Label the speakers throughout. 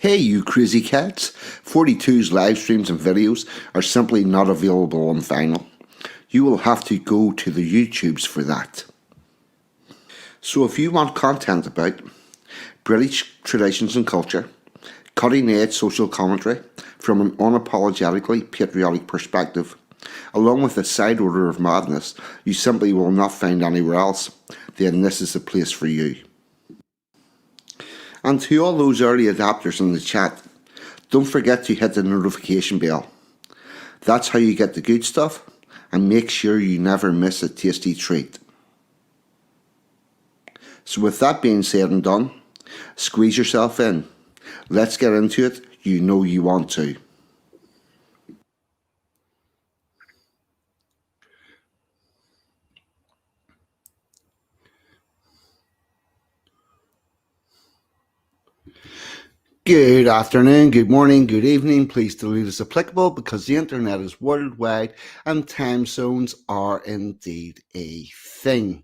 Speaker 1: Hey, you crazy cats! 42's live streams and videos are simply not available on vinyl. You will have to go to the YouTubes for that. So if you want content about British traditions and culture, cutting edge social commentary from an unapologetically patriotic perspective, along with a side order of madness you simply will not find anywhere else, then this is the place for you. And to all those early adapters in the chat, don't forget to hit the notification bell. That's how you get the good stuff, and make sure you never miss a tasty treat. So with that being said and done, squeeze yourself in. Let's get into it. You know you want to. Good afternoon, good morning, good evening. Please delete as applicable because the internet is worldwide and time zones are indeed a thing.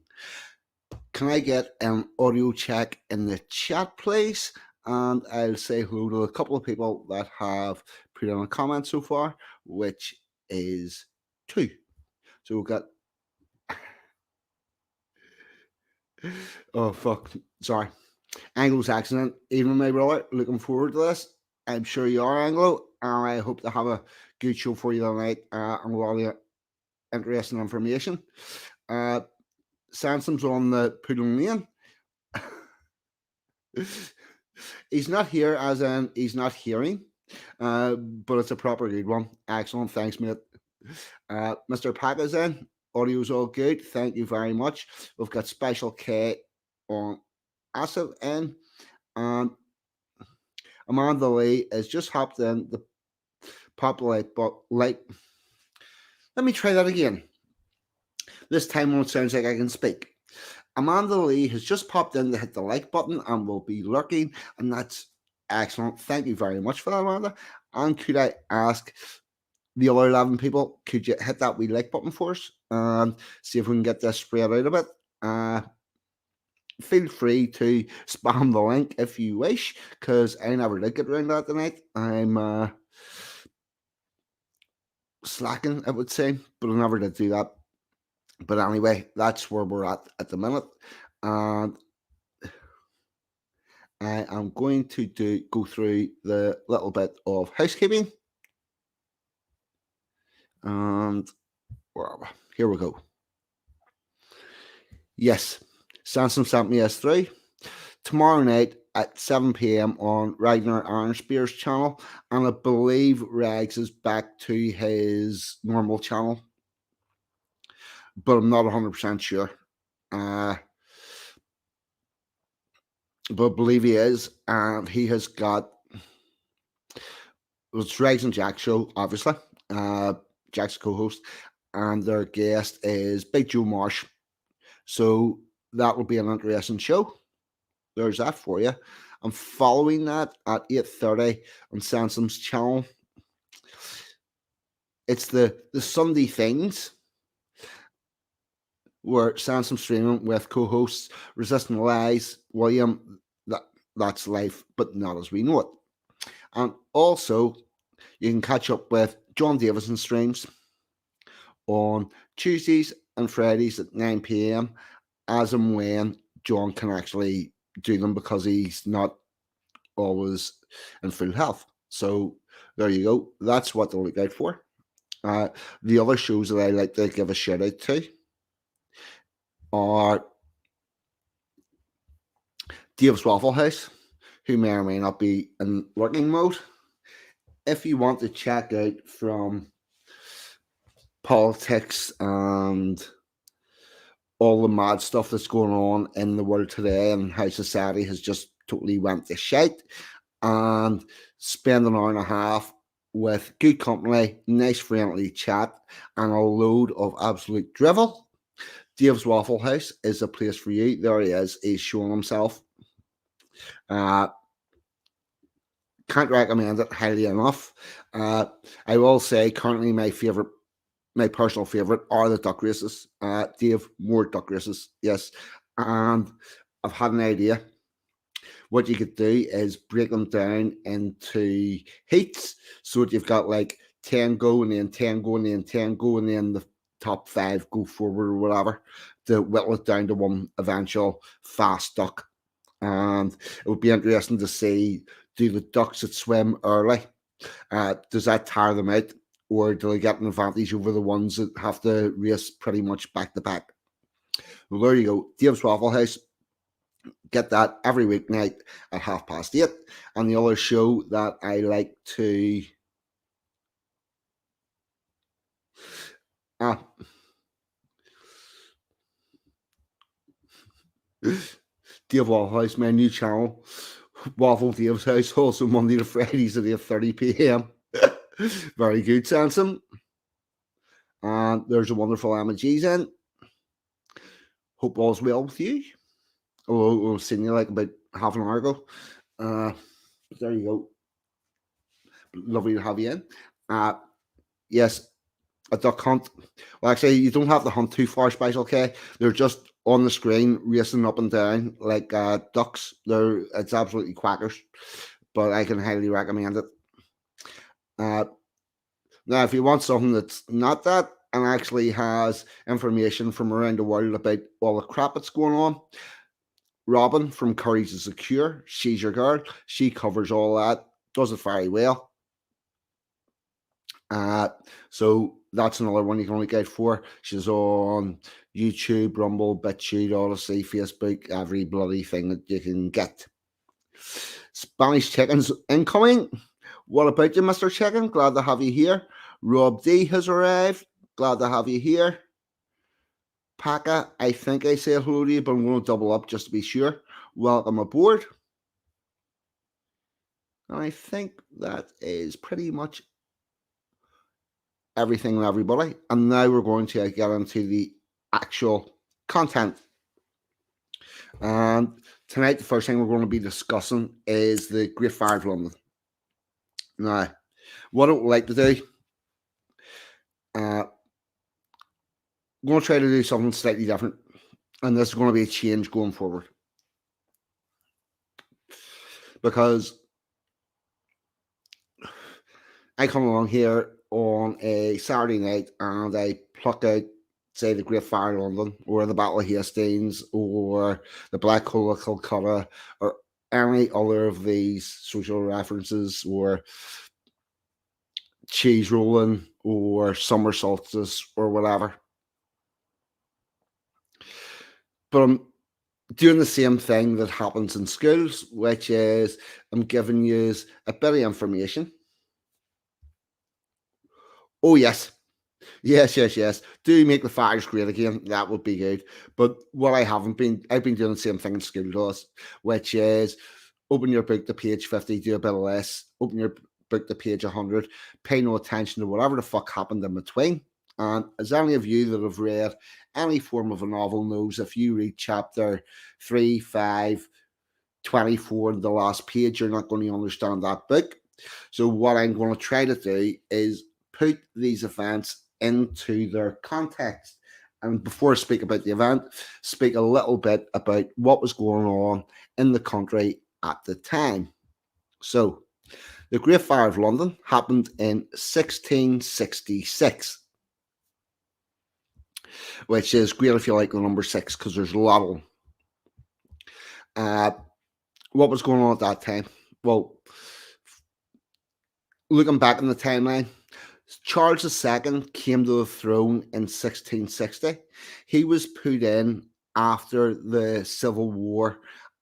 Speaker 1: Can I get an audio check in the chat, please? And I'll say hello to a couple of people that have put in a comment so far, which is 2. So we've got. Oh, fuck. Sorry. Anglo's accident. Even my brother, looking forward to this. I'm sure you are, Anglo, and I hope to have a good show for you tonight and a lot of interesting information. Sansom's on the Poodle Lane. He's not here as in he's not hearing, but it's a proper good one. Excellent. Thanks, mate. Mr. Pack is in. Audio's all good. Thank you very much. We've got Special K on Acid in. And Amanda Lee has just hopped in the pop light, but like, let me try that again. This time when it sounds like I can speak. Amanda Lee has just popped in to hit the like button and will be lurking, and that's excellent. Thank you very much for that, Amanda. And could I ask the other 11 people, could you hit that wee like button for us and see if we can get this spread out a bit? Feel free to spam the link if you wish, because I never did get around that tonight. I'm slacking, I would say, but I never did do that. But anyway, that's where we're at the minute. And I am going to go through the little bit of housekeeping. And here we go. Yes, Samsung sent me S3. Tomorrow night at 7 p.m. on Ragnar Arnspear's channel. And I believe Rags is back to his normal channel, but I'm not 100% sure. But I believe he is, and he has got it's Rags and Jack show, obviously. Jack's co-host, and their guest is Big Joe Marsh. So that will be an interesting show. There's that for you. I'm following that at 8:30 on Sansom's channel. It's the Sunday Things, where Sansom streaming with co-hosts Resisting Lies, William. That's life, but not as we know it. And also, you can catch up with John Davison streams on Tuesdays and Fridays at 9 p.m. as and when John can actually do them, because he's not always in full health. So there you go. That's what to look out for. The other shows that I like to give a shout out to are Dave's Waffle House, who may or may not be in working mode. If you want to check out from politics and all the mad stuff that's going on in the world today and how society has just totally went to shite, and spend an hour and a half with good company, nice friendly chat, and a load of absolute drivel, Dave's Waffle House is a place for you. There he is. He's showing himself. Can't recommend it highly enough. I will say currently my personal favorite are the duck races. Dave, more duck races, yes. And I've had an idea. What you could do is break them down into heats so that you've got like 10 go and then 10 go and then 10 go and then the top five go forward or whatever to whittle it down to one eventual fast duck. And it would be interesting to see, do the ducks that swim early, does that tire them out, or do they get an advantage over the ones that have to race pretty much back to back? Well, there you go. Dave's Waffle House. Get that every weeknight at 8:30. And the other show that I like to ah Dave Waffle House, my new channel, Waffle Dave's House, also Monday to Fridays at 8:30 p.m. Very good, Sansom. And there's a wonderful Emma G's in. Hope all's well with you. Although I've seen you like about half an hour ago. There you go. Lovely to have you in. Yes, a duck hunt. Well, actually, you don't have to hunt too far, Special K. They're just on the screen, racing up and down like ducks. It's absolutely quackers, but I can highly recommend it. Now, if you want something that's not that and actually has information from around the world about all the crap that's going on, Robin from Courage is Secure, she's your girl. She covers all that, does it very well. So that's another one you can look out for. She's on YouTube, Rumble, BitChute, Odyssey, Facebook, every bloody thing that you can get. Spanish Chickens incoming. What about you, Mr. Chicken? Glad to have you here. Rob D has arrived. Glad to have you here. Paka, I think I said hello to you, but I'm going to double up just to be sure. Welcome aboard. And I think that is pretty much everything and everybody. And now we're going to get into the actual content. And tonight, the first thing we're going to be discussing is the Great Fire of London. Now, what I would like to do, I'm going to try to do something slightly different. And this is going to be a change going forward. Because I come along here on a Saturday night and I pluck out, say, the Great Fire of London or the Battle of Hastings or the Black Hole of Calcutta or any other of these social references or cheese rolling or summer solstice or whatever. But I'm doing the same thing that happens in schools, which is I'm giving you a bit of information. Oh, yes. Yes. Do make the fires great again. That would be good. But what I've been doing the same thing in school does, which is open your book to page 50, do a bit of less, open your book to page 100, pay no attention to whatever the fuck happened in between. And as any of you that have read any form of a novel knows, if you read chapter 3, 5, 24 in the last page, you're not going to understand that book. So what I'm going to try to do is put these events into their context. And before I speak about the event, speak a little bit about what was going on in the country at the time. So, the Great Fire of London happened in 1666, which is great if you like the number 6 because there's a lot of them. What was going on at that time? Well, looking back in the timeline, Charles II came to the throne in 1660. He was put in after the Civil War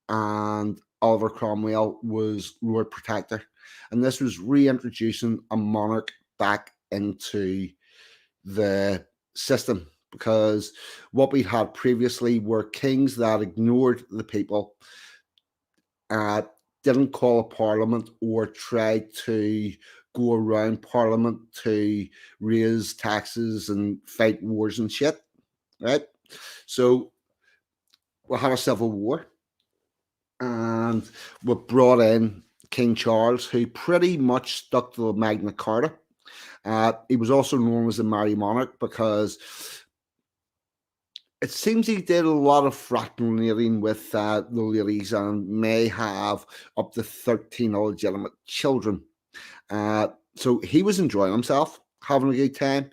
Speaker 1: and Oliver Cromwell was Lord Protector. And this was reintroducing a monarch back into the system because what we had previously were kings that ignored the people, didn't call a parliament or tried to go around parliament to raise taxes and fight wars and shit, right? So we had a civil war and we brought in King Charles, who pretty much stuck to the Magna Carta. He was also known as the Merry Monarch because It seems he did a lot of fraternizing with the ladies and may have up to 13 illegitimate children. So he was enjoying himself, having a good time,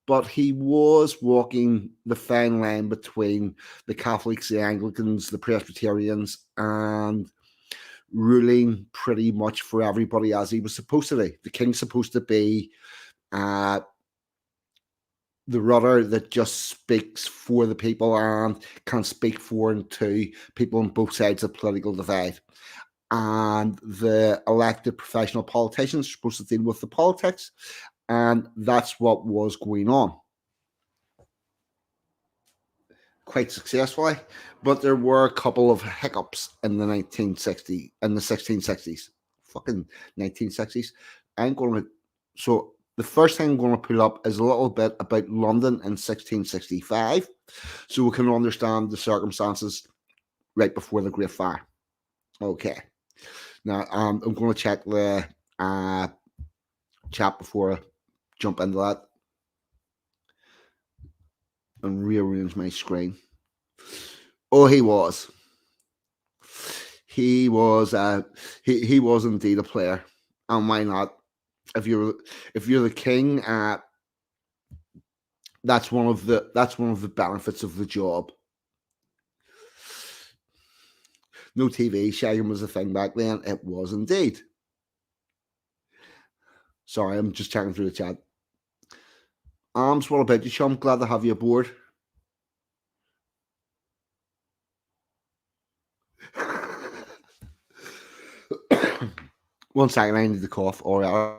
Speaker 1: but he was walking the fine line between the Catholics, the Anglicans, the Presbyterians, and ruling pretty much for everybody as he was supposed to be. The king's supposed to be uh, the rudder that just speaks for the people and can speak for and to people on both sides of the political divide. And the elected professional politicians are supposed to deal with the politics, and that's what was going on quite successfully. But there were a couple of hiccups in the 1660s. Fucking 1960s. I'm going to so the first thing I'm going to put up is a little bit about London in 1665, so we can understand the circumstances right before the Great Fire. Okay. Now I'm going to check the chat before I jump into that and rearrange my screen. Oh, he was. He was indeed a player, and why not? If you're the king, that's one of the benefits of the job. No TV shagging was a thing back then. It was indeed. Sorry, I'm just checking through the chat. Arms, what about you, chum? Glad to have you aboard. One second, I need to cough. All right.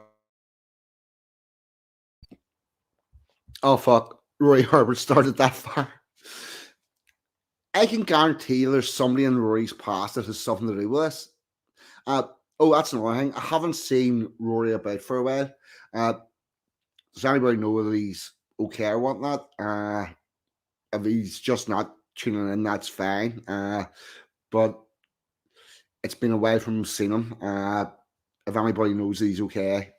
Speaker 1: Oh fuck, Roy Herbert started that fire. I can guarantee there's somebody in Rory's past that has something to do with this. That's another thing. I haven't seen Rory about for a while. Does anybody know whether he's okay or whatnot? If he's just not tuning in, that's fine. But it's been a while from seeing him. If anybody knows that he's okay,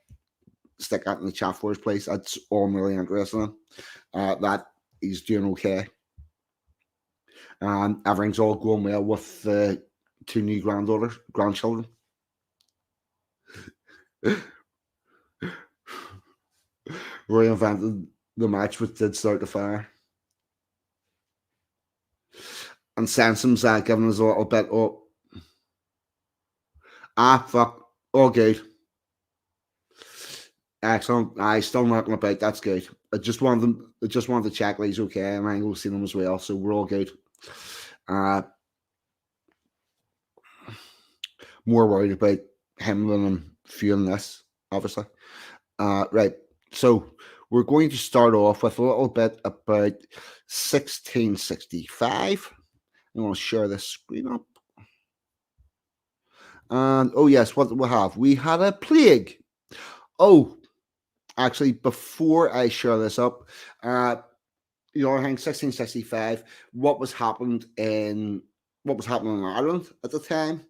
Speaker 1: stick that in the chat for us, please. That's all I'm really interested in. That he's doing okay. And everything's all going well with the two new grandchildren. Reinvented the match which did start the fire. And Sansom's giving us a little bit up. Fuck. All good. Excellent. I still knocking about. That's good. I just wanted to check that he's okay, and I ain't seen him as well, so we're all good. More worried about him than I'm feeling this, obviously. Right. So we're going to start off with a little bit about 1665. I'm going to share this screen up. And oh yes, what do we have? We had a plague. Oh, actually, before I share this up, I think 1665. What was happening in Ireland at the time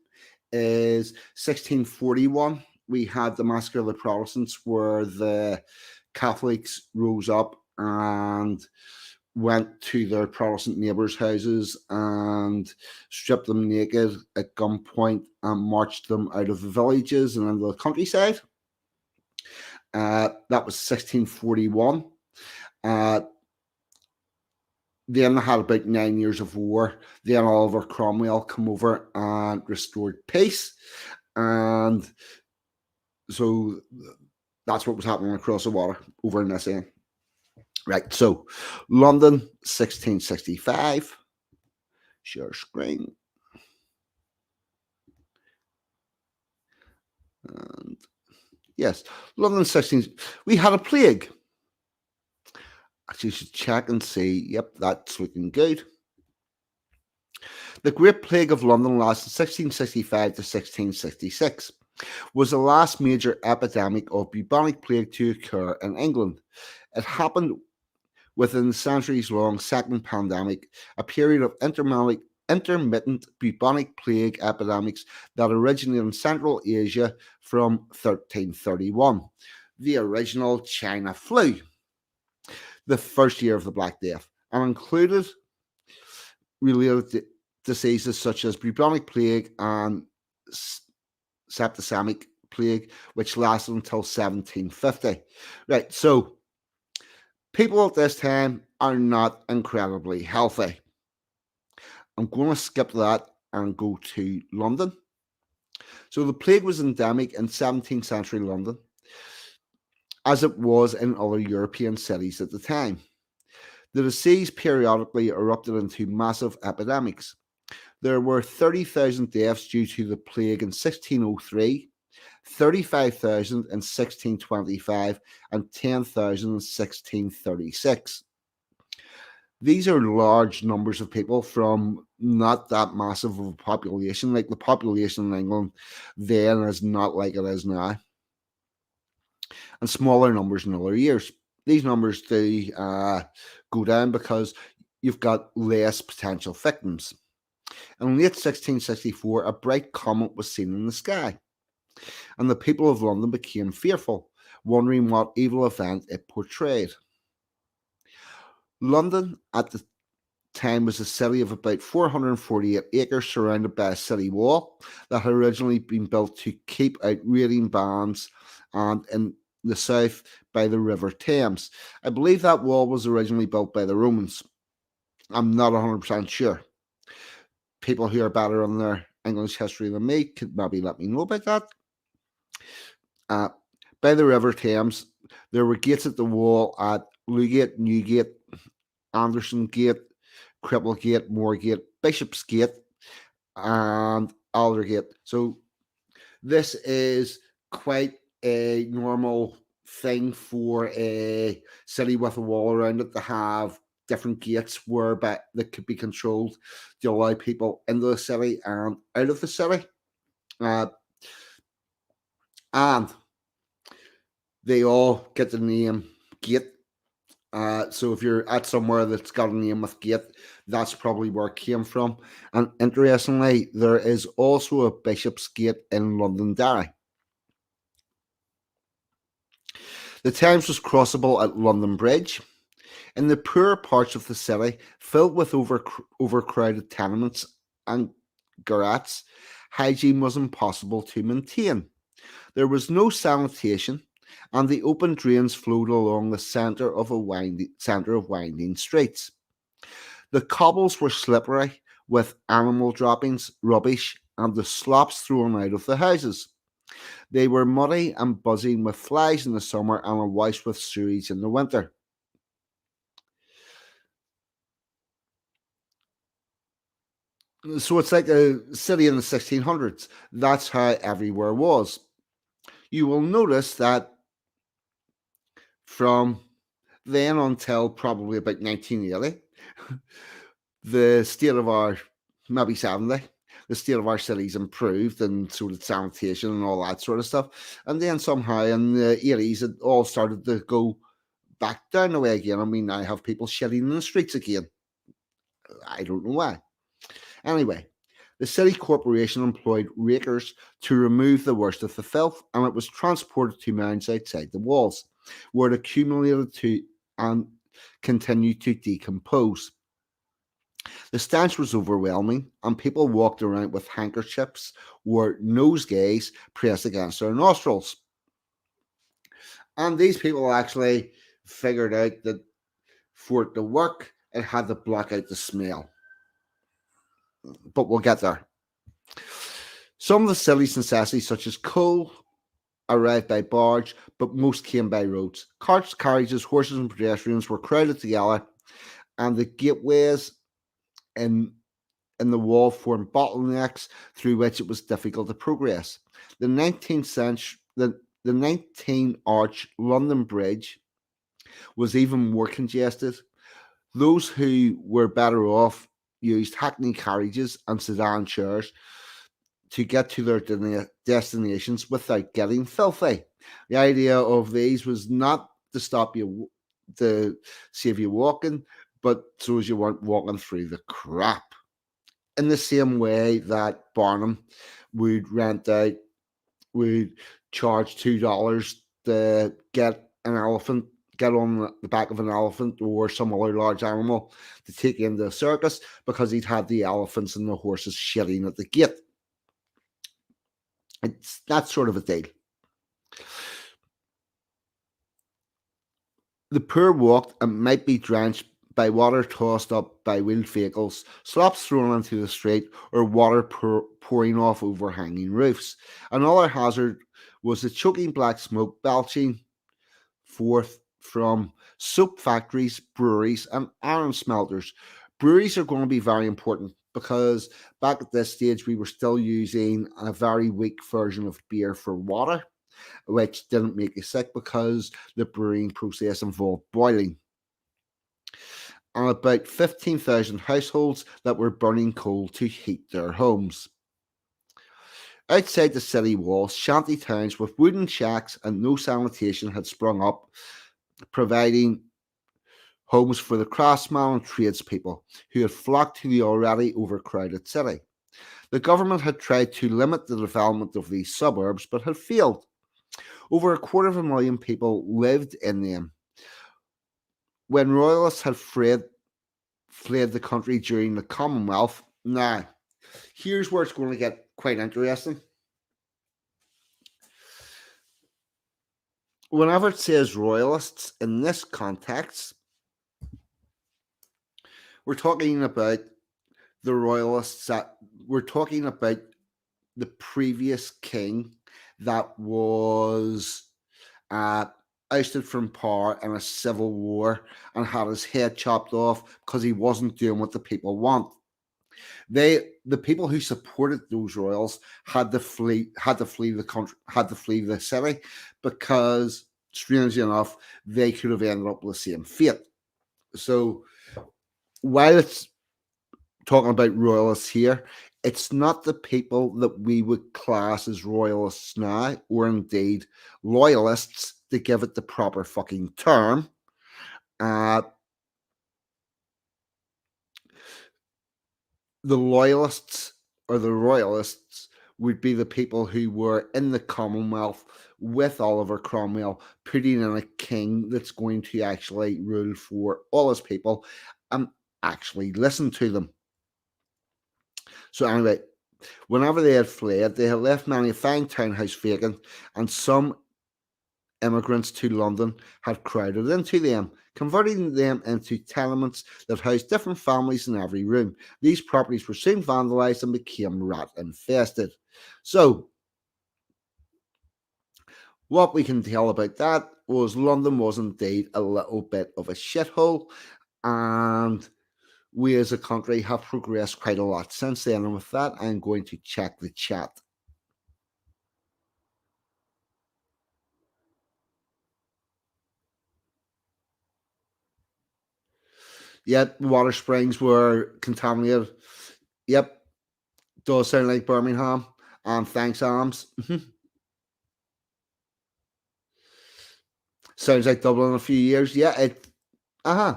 Speaker 1: is 1641. We had the Massacre of the Protestants, where the Catholics rose up and went to their Protestant neighbours' houses and stripped them naked at gunpoint and marched them out of the villages and into the countryside. That was 1641. Then they had about 9 years of war. Then Oliver Cromwell come over and restored peace. And so that's what was happening across the water over in this end. Right, so London, 1665. Share screen. And yes, London 16. We had a plague. Actually, you should check and see. Yep, that's looking good. The Great Plague of London lasted 1665 to 1666. Was the last major epidemic of bubonic plague to occur in England. It happened within the centuries-long second pandemic, a period of intermittent bubonic plague epidemics that originated in Central Asia from 1331. The original China flu, the first year of the Black Death, and included related diseases such as bubonic plague and septicemic plague, which lasted until 1750. Right, so people at this time are not incredibly healthy. I'm going to skip that and go to London. So the plague was endemic in 17th century London, as it was in other European cities at the time. The disease periodically erupted into massive epidemics. There were 30,000 deaths due to the plague in 1603, 35,000 in 1625, and 10,000 in 1636. These are large numbers of people from not that massive of a population. Like the population in England then is not like it is now, and smaller numbers in other years. These numbers do go down because you've got less potential victims. In late 1664, a bright comet was seen in the sky, and the people of London became fearful, wondering what evil event it portrayed. London at the time was a city of about 448 acres surrounded by a city wall that had originally been built to keep out raiding bands, and in the south by the River Thames. I believe that wall was originally built by the Romans. I'm not 100% sure. People who are better on their English history than me could maybe let me know about that. By the River Thames, there were gates at the wall at Lewgate, Newgate, Anderson Gate, Cripplegate, Moorgate, Bishopsgate, and Aldergate. So this is quite a normal thing for a city with a wall around it to have different gates whereby that could be controlled to allow people into the city and out of the city. And they all get the name gate. So if you're at somewhere that's got a name with gate, that's probably where it came from. And interestingly, there is also a Bishopsgate in Londonderry. The Thames was crossable at London Bridge. In the poorer parts of the city, filled with overcrowded tenements and garrets, hygiene was impossible to maintain. There was no sanitation, and the open drains flowed along the centre of winding streets. The cobbles were slippery with animal droppings, rubbish, and the slops thrown out of the houses. They were muddy and buzzing with flies in the summer and awash with sewage in the winter. So it's like a city in the 1600s. That's how everywhere was. You will notice that from then until probably about 1980, the state of our, maybe 70, the state of our cities improved and so did sanitation and all that sort of stuff. And then somehow in the 80s, it all started to go back down the way again. I mean, I have people shitting in the streets again. I don't know why. Anyway, the city corporation employed rakers to remove the worst of the filth, and it was transported to mounds outside the walls, where it accumulated to and continued to decompose. The stench was overwhelming, and people walked around with handkerchiefs or nosegays pressed against their nostrils. And these people actually figured out that for it to work, it had to block out the smell. But we'll get there. Some of the city's necessities, such as coal, arrived by barge, but most came by roads. Carts, carriages, horses, and pedestrians were crowded together, and the gateways in the wall formed bottlenecks through which it was difficult to progress. The 19th century, the 19 arch London Bridge was even more congested. Those who were better off used hackney carriages and sedan chairs to get to their destinations without getting filthy. The idea of these was not to stop you, to save you walking, but so as you weren't walking through the crap. In the same way that Barnum would charge $2 to get an elephant get on the back of an elephant or some other large animal to take you into the circus because he'd had the elephants and the horses shitting at the gate. It's that sort of a deal. The poor walked and might be drenched by water tossed up by wheeled vehicles, slops thrown into the street, or water pouring off overhanging roofs. Another hazard was the choking black smoke belching forth from soap factories, breweries, and iron smelters. Breweries are going to be very important because back at this stage we were still using a very weak version of beer for water, which didn't make you sick because the brewing process involved boiling. And about 15,000 households that were burning coal to heat their homes. Outside the city walls, shanty towns with wooden shacks and no sanitation had sprung up, providing homes for the craftsmen and tradespeople who had flocked to the already overcrowded city. The government had tried to limit the development of these suburbs but had failed. Over 250,000 people lived in them. When royalists had fled the country during the Commonwealth, now, here's where it's going to get quite interesting. Whenever it says royalists in this context, we're talking about the royalists that we're talking about the previous king that was ousted from power in a civil war and had his head chopped off because he wasn't doing what the people want. The people who supported those royals had to flee the country, had to flee the city because, strangely enough, they could have ended up with the same fate. So while it's talking about royalists here, it's not the people that we would class as royalists now, or indeed loyalists, to give it the proper fucking term. The loyalists or the royalists would be the people who were in the Commonwealth with Oliver Cromwell, putting in a king that's going to actually rule for all his people and actually listen to them. So anyway, whenever they had fled, they had left many a fine townhouse vacant, and some immigrants to London had crowded into them, converting them into tenements that housed different families in every room. These properties were soon vandalised and became rat infested. So, what we can tell about that was London was indeed a little bit of a shithole, and we as a country have progressed quite a lot since then. And with that, I'm going to check the chat. Yep, water springs were contaminated. Yep, does sound like Birmingham. Thanks, Arms. Sounds like Dublin in a few years. Yeah, it. Uh huh.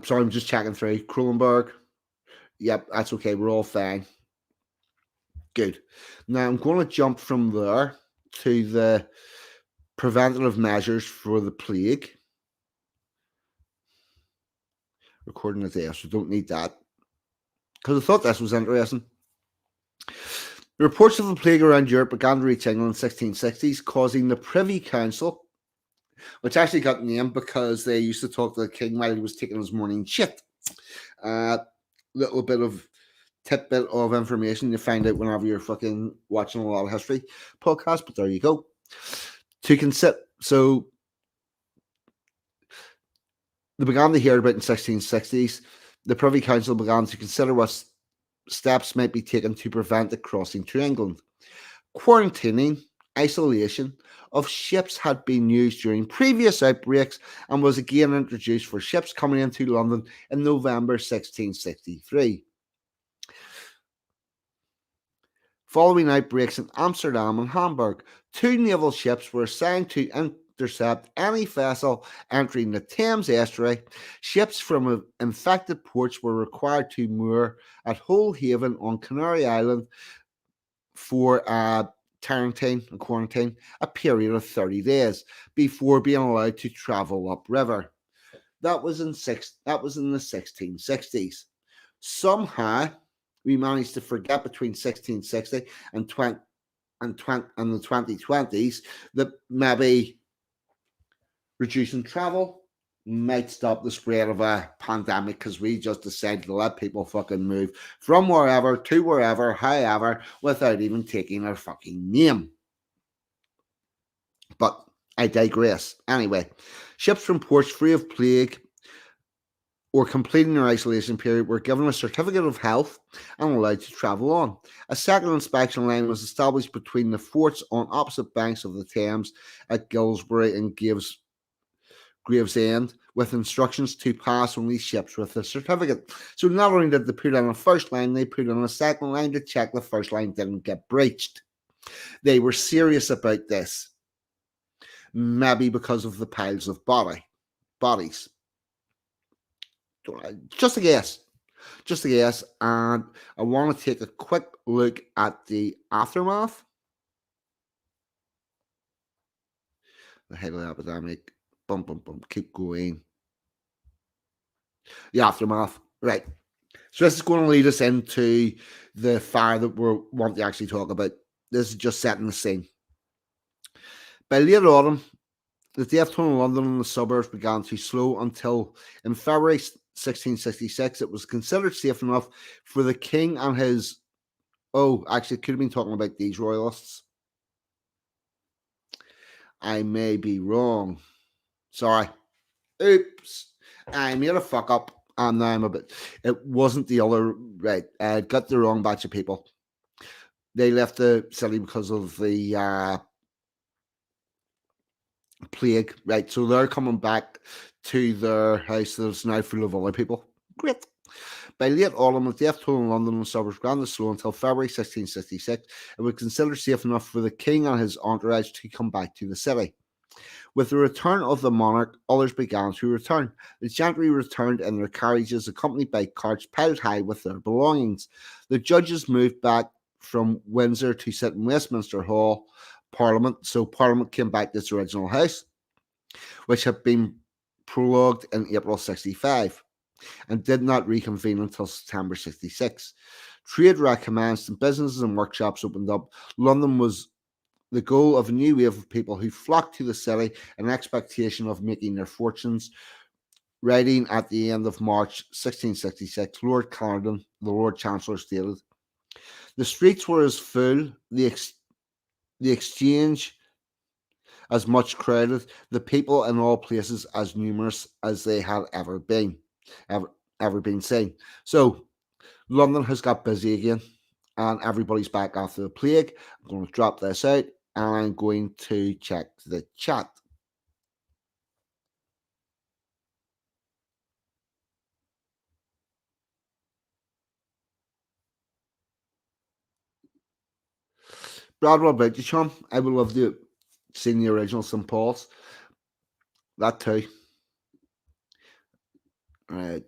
Speaker 1: Sorry, I'm just checking through. Kronenberg. Yep, that's okay. We're all fine. Good. Now I'm going to jump from there to the preventative measures for the plague. Recording it there, so don't need that. Because I thought this was interesting. The reports of the plague around Europe began to reach England in the 1660s, causing the Privy Council, which actually got named because they used to talk to the king while he was taking his morning shit. Little bit of tidbit of information you find out whenever you're fucking watching a lot of history podcasts, but there you go. To consider, so they began to hear about in 1660s. The Privy Council began to consider what steps might be taken to prevent the crossing to England. Quarantining, isolation of ships had been used during previous outbreaks and was again introduced for ships coming into London in November 1663. Following outbreaks in Amsterdam and Hamburg, 2 naval ships were assigned to intercept any vessel entering the Thames estuary. Ships from infected ports were required to moor at Hole Haven on Canary Island for quarantine a period of 30 days before being allowed to travel upriver. That was in the 1660s. Somehow we managed to forget between 1660 and 20 and the 2020s that maybe reducing travel might stop the spread of a pandemic because we just decided to let people fucking move from wherever to wherever, however, without even taking our fucking name. But I digress. Anyway, ships from ports free of plague or completing their isolation period were given a certificate of health and allowed to travel on. A second inspection line was established between the forts on opposite banks of the Thames at Gillsbury and Gravesend with instructions to pass only ships with a certificate. So not only did they put on a first line, they put on a second line to check the first line didn't get breached. They were serious about this. Maybe because of the piles of bodies. Just a guess. Just a guess. And I want to take a quick look at the aftermath. The head of the epidemic. Keep going. The aftermath. Right. So this is going to lead us into the fire that we want to actually talk about. This is just setting the scene. By late autumn, the death toll in London and the suburbs began to slow until in February 1666 it was considered safe enough for the king and his... Oh, actually, it could have been talking about these royalists. I may be wrong. Sorry. Oops. I made a fuck up. And now I'm a bit... It wasn't the other... Right. I got the wrong batch of people. They left the city because of the plague. Right. So they're coming back to their house that's now full of other people. Great. By late autumn, the death toll in London and suburbs began to slow until February 1666. It was considered safe enough for the king and his entourage to come back to the city. With the return of the monarch, others began to return. The gentry returned in their carriages, accompanied by carts piled high with their belongings. The judges moved back from Windsor to sit in Westminster Hall, Parliament. So Parliament came back to its original house, which had been prologued in April 65 and did not reconvene until September 66. Trade recommenced and businesses and workshops opened up. London was the goal of a new wave of people who flocked to the city in expectation of making their fortunes. Writing at the end of March 1666, Lord Clarendon, the Lord Chancellor, stated, "The streets were as full, the exchange as much crowded, the people in all places as numerous as they had ever been seen." So London has got busy again and everybody's back after the plague. I'm going to drop this out and I'm going to check the chat. Brad, what about you, Sean? I would love to see the original St. Paul's. That too. Right.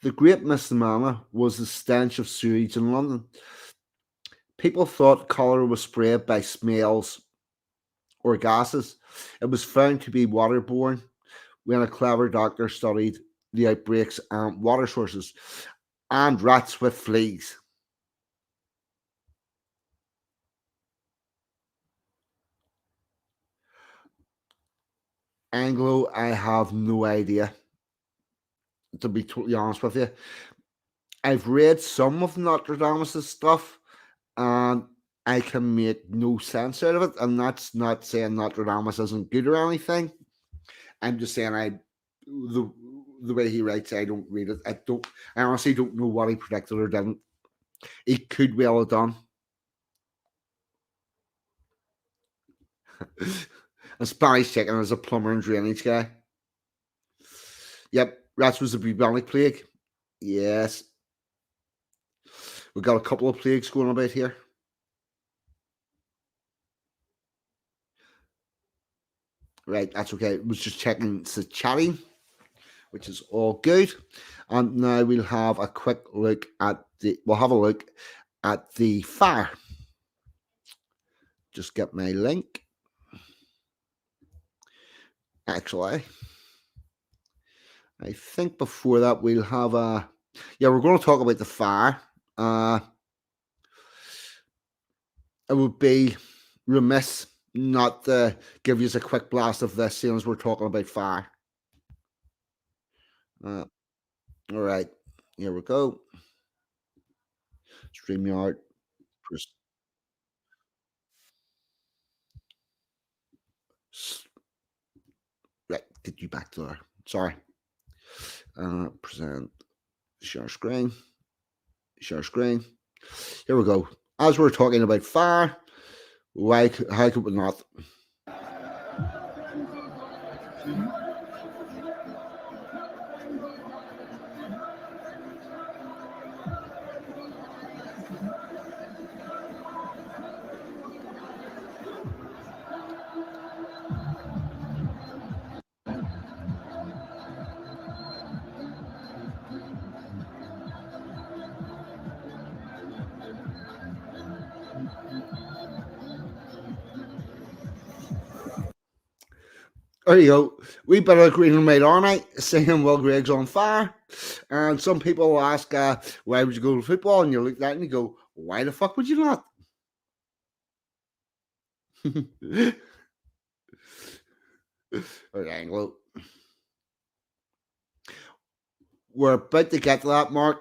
Speaker 1: The great misnomer was the stench of sewage in London. People thought cholera was spread by smells or gases. It was found to be waterborne when a clever doctor studied the outbreaks and water sources and rats with fleas. Anglo, I have no idea, to be totally honest with you. I've read some of Notre Dame's stuff and I can make no sense out of it. And that's not saying Notre Dame isn't good or anything. I'm just saying the way he writes, I don't read it. I honestly don't know what he predicted or didn't. He could well have done. And Spanish chicken is a plumber and drainage guy. Yep, rats was the bubonic plague. Yes. We've got a couple of plagues going about here. Right, that's okay. It was just checking the chatting, which is all good. And now we'll have a quick look at the fire. just get my link. Actually, I think before that we'll have a. Yeah, we're going to talk about the fire. It would be remiss not to give you a quick blast of this, seeing as we're talking about fire. All right, here we go. StreamYard. Right, get you back to there. Sorry. Present, share screen. Share screen. Here we go. As we're talking about fire, how could we not? There you go. We better Green and White Army saying, well, Greg's on fire. And some people ask, why would you go to football? And you look at that and you go, why the fuck would you not? Okay, well, we're about to get to that, Mark.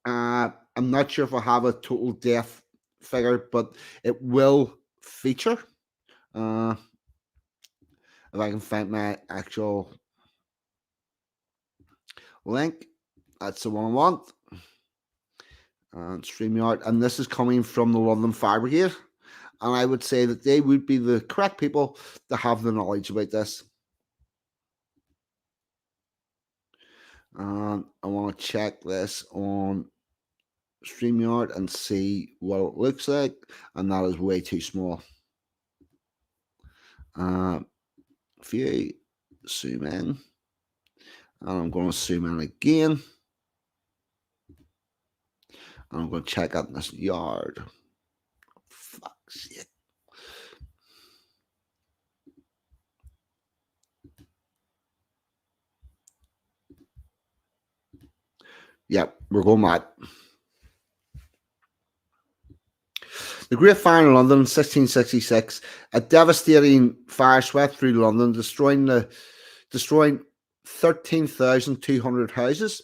Speaker 1: I'm not sure if I have a total death figure, but it will feature. If I can find my actual link, that's the one I want. And StreamYard, and this is coming from the London Fire Brigade, and I would say that they would be the correct people to have the knowledge about this. And I want to check this on StreamYard and see what it looks like, and that is way too small. View, zoom in, and I'm going to zoom in again, and I'm going to check out this yard. Fuck shit. Yep, we're going mad. The Great Fire in London, 1666, a devastating fire swept through London, destroying 13,200 houses,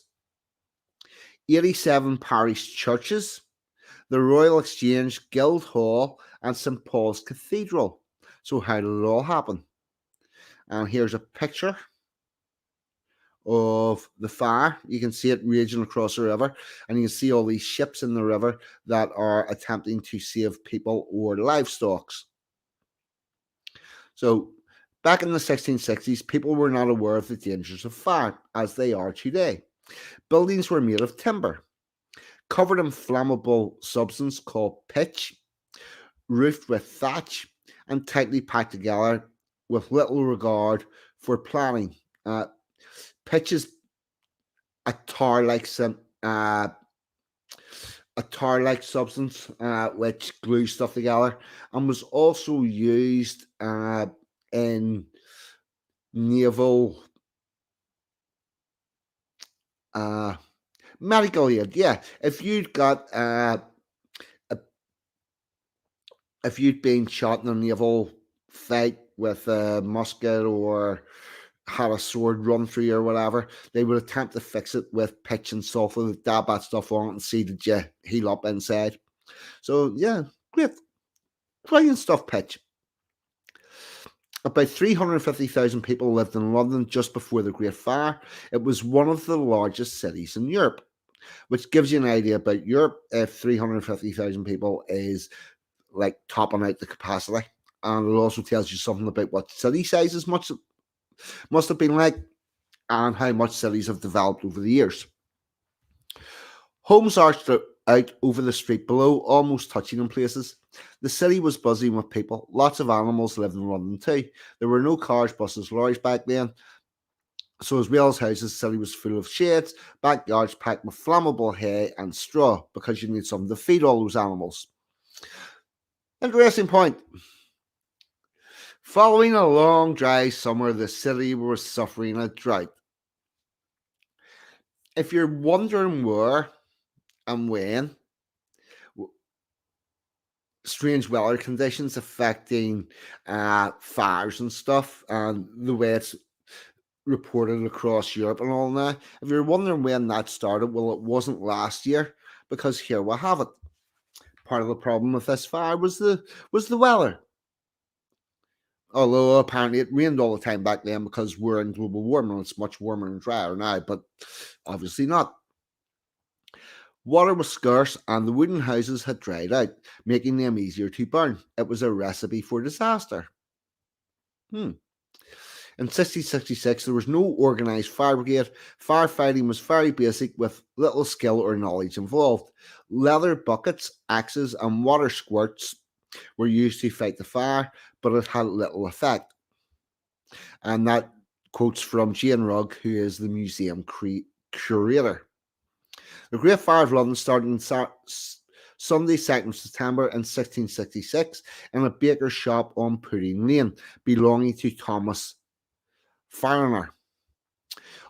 Speaker 1: 87 parish churches, the Royal Exchange, Guildhall, and St Paul's Cathedral. So how did it all happen? And here's a picture of the fire. You can see it raging across the river, and you can see all these ships in the river that are attempting to save people or livestock. So back in the 1660s, people were not aware of the dangers of fire as they are today. Buildings were made of timber, covered in flammable substance called pitch, roofed with thatch, and tightly packed together with little regard for planning. Pitch is a tar-like substance which glues stuff together, and was also used in naval medical aid. Yeah, if you'd been shot in a naval fight with a musket or had a sword run through you or whatever, they would attempt to fix it with pitch and sulfur, dab that stuff on it and see that you heal up inside. So yeah, great. Brilliant stuff, pitch. About 350,000 people lived in London just before the Great Fire. It was one of the largest cities in Europe, which gives you an idea about Europe. If 350,000 people is like topping out the capacity, and it also tells you something about what city sizes must have been like and how much cities have developed over the years. Homes arched out over the street below, almost touching in places. The city was buzzing with people. Lots of animals lived in London too. There were no cars, buses, lorries back then. So as well as houses, the city was full of sheds, backyards packed with flammable hay and straw because you need something to feed all those animals. Interesting point. Following a long dry summer, the city was suffering a drought. If you're wondering where and when, strange weather conditions affecting fires and stuff, and the way it's reported across Europe and all that. If you're wondering when that started, well, it wasn't last year, because here we have it. Part of the problem with this fire was the weather. Although apparently it rained all the time back then because we're in global warming, it's much warmer and drier now, but obviously not. Water was scarce and the wooden houses had dried out, making them easier to burn. It was a recipe for disaster. Hmm. In 1666, there was no organised fire brigade. Firefighting was very basic with little skill or knowledge involved. Leather buckets, axes, and water squirts were used to fight the fire, but it had little effect. And that quotes from Jane Rugg, who is the museum curator. The Great Fire of London started on Sunday, 2nd September in 1666 in a baker's shop on Pudding Lane, belonging to Thomas Fariner.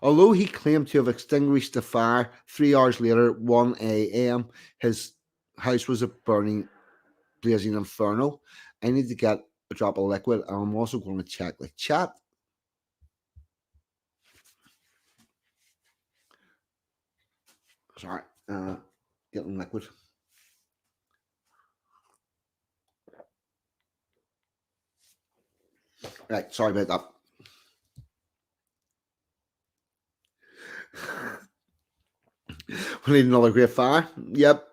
Speaker 1: Although he claimed to have extinguished the fire 3 hours later, 1 a.m., his house was a burning, blazing inferno. I need to get a drop of liquid, and I'm also going to check the chat. Sorry, getting liquid. Right, sorry about that. We need another great fire. Yep.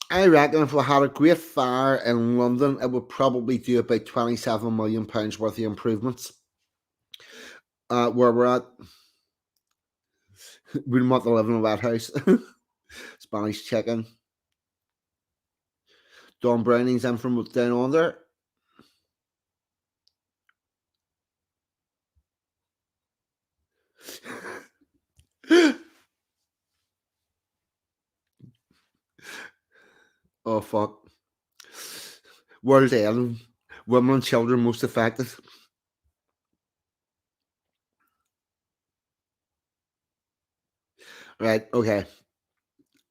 Speaker 1: I reckon if we had a great fire in London, it would probably do about £27 million worth of improvements. Where we're at, we wouldn't want to live in a wet house. Spanish chicken. Don Browning's in from down under. Oh fuck. World end. Women and children most affected. Right, okay.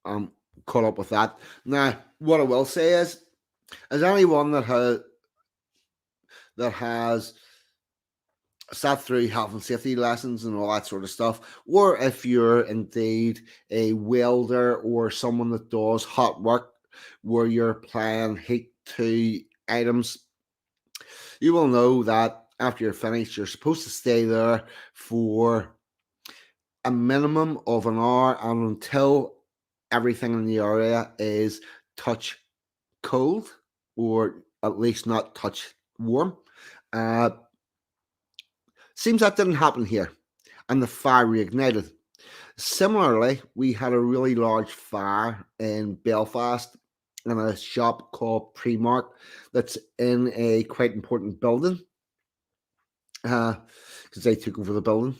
Speaker 1: I'm caught up with that. Now, what I will say is anyone that has sat through health and safety lessons and all that sort of stuff, or if you're indeed a welder or someone that does hot work where you're applying heat to items, you will know that after you're finished, you're supposed to stay there for a minimum of an hour and until everything in the area is touch cold or at least not touch warm. Seems that didn't happen here, and the fire reignited. Similarly, we had a really large fire in Belfast in a shop called Primark that's in a quite important building because they took over the building.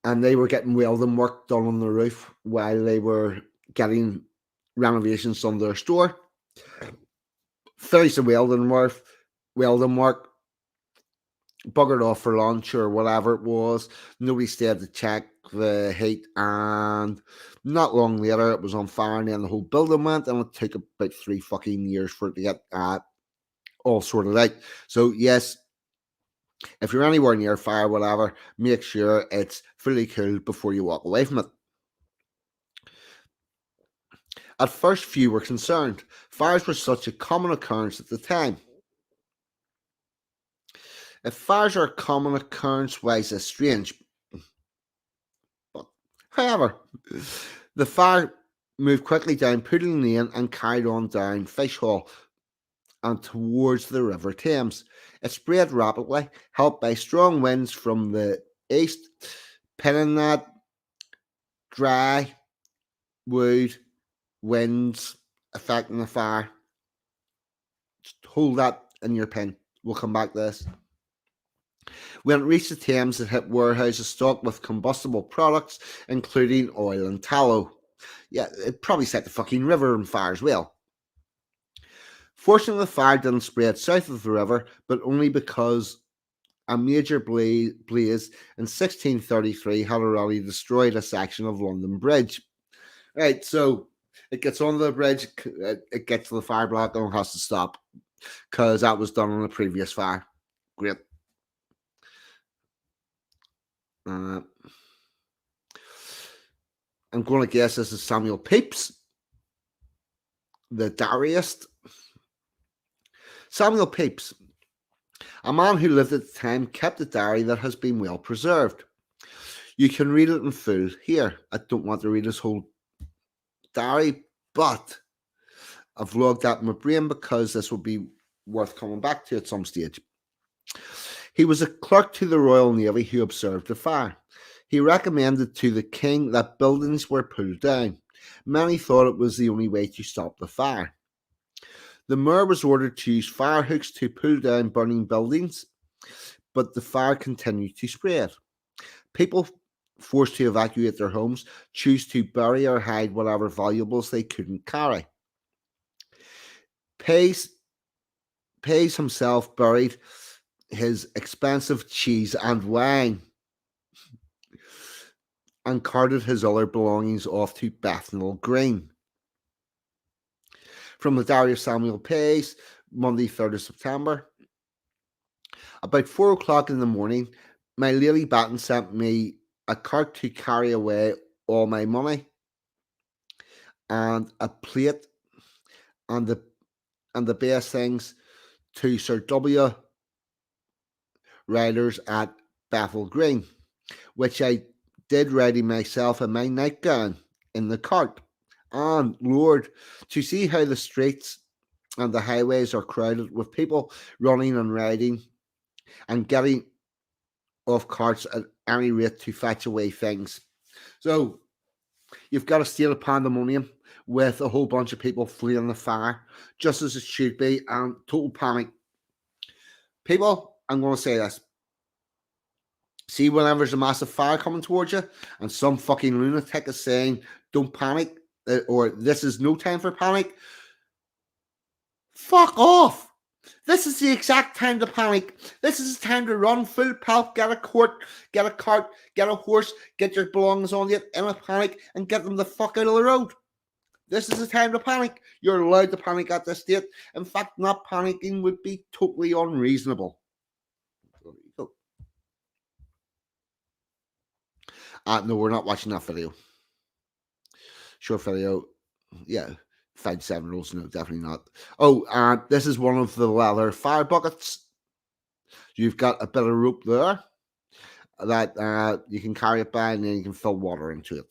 Speaker 1: And they were getting welding work done on the roof while they were getting renovations done to their store. Finished the welding work, buggered off for lunch or whatever it was. Nobody stayed to check the heat, and not long later it was on fire, and then the whole building went, and it took about 3 fucking years for it to get all sorted out. So yes, if you're anywhere near fire, whatever, make sure it's fully cooled before you walk away from it. At first, few were concerned. Fires were such a common occurrence at the time. If fires are a common occurrence, why is this strange? But, however, the fire moved quickly down Pudding Lane and carried on down Fish Hall and towards the River Thames. It spread rapidly, helped by strong winds from the east, pinning that dry wood winds affecting the fire. Just hold that in your pin. We'll come back to this. When it reached the Thames, it hit warehouses stocked with combustible products, including oil and tallow. Yeah, it probably set the fucking river on fire as well. Fortunately, the fire didn't spread south of the river, but only because a major blaze in 1633 had already destroyed a section of London Bridge. Right, so it gets onto the bridge, it gets to the fire block, and it has to stop because that was done on a previous fire. Great. Uh, I'm going to guess this is Samuel Pepys, the diarist. Samuel Pepys, a man who lived at the time, kept a diary that has been well preserved. You can read it in full here. I don't want to read his whole diary, but I've logged that in my brain because this will be worth coming back to at some stage. He was a clerk to the Royal Navy who observed the fire. He recommended to the king that buildings were pulled down. Many thought it was the only way to stop the fire. The mayor was ordered to use fire hooks to pull down burning buildings, but the fire continued to spread. People forced to evacuate their homes choose to bury or hide whatever valuables they couldn't carry. Pays himself buried his expensive cheese and wine and carted his other belongings off to Bethnal Green. From the diary of Samuel Pays, Monday, 3rd of September. About 4 o'clock in the morning, my Lady Batten sent me a cart to carry away all my money and a plate and the best things to Sir W. Riders at Bethnal Green, which I did ready myself in my nightgown in the cart. And Lord, to see how the streets and the highways are crowded with people running and riding and getting off carts at any rate to fetch away things. So you've got a state of pandemonium with a whole bunch of people fleeing the fire, just as it should be, and total panic. People, I'm going to say this. See, whenever there's a massive fire coming towards you, and some fucking lunatic is saying, "Don't panic," or "This is no time for panic," fuck off. This is the exact time to panic. This is the time to run full pelt, get a cart, get a horse, get your belongings on you in a panic, and get them the fuck out of the road. This is the time to panic. You're allowed to panic at this state. In fact, not panicking would be totally unreasonable. No, we're not watching that video. Short video. Yeah, 5 to 7 rolls. No, definitely not. Oh, this is one of the leather fire buckets. You've got a bit of rope there that you can carry it by, and then you can fill water into it.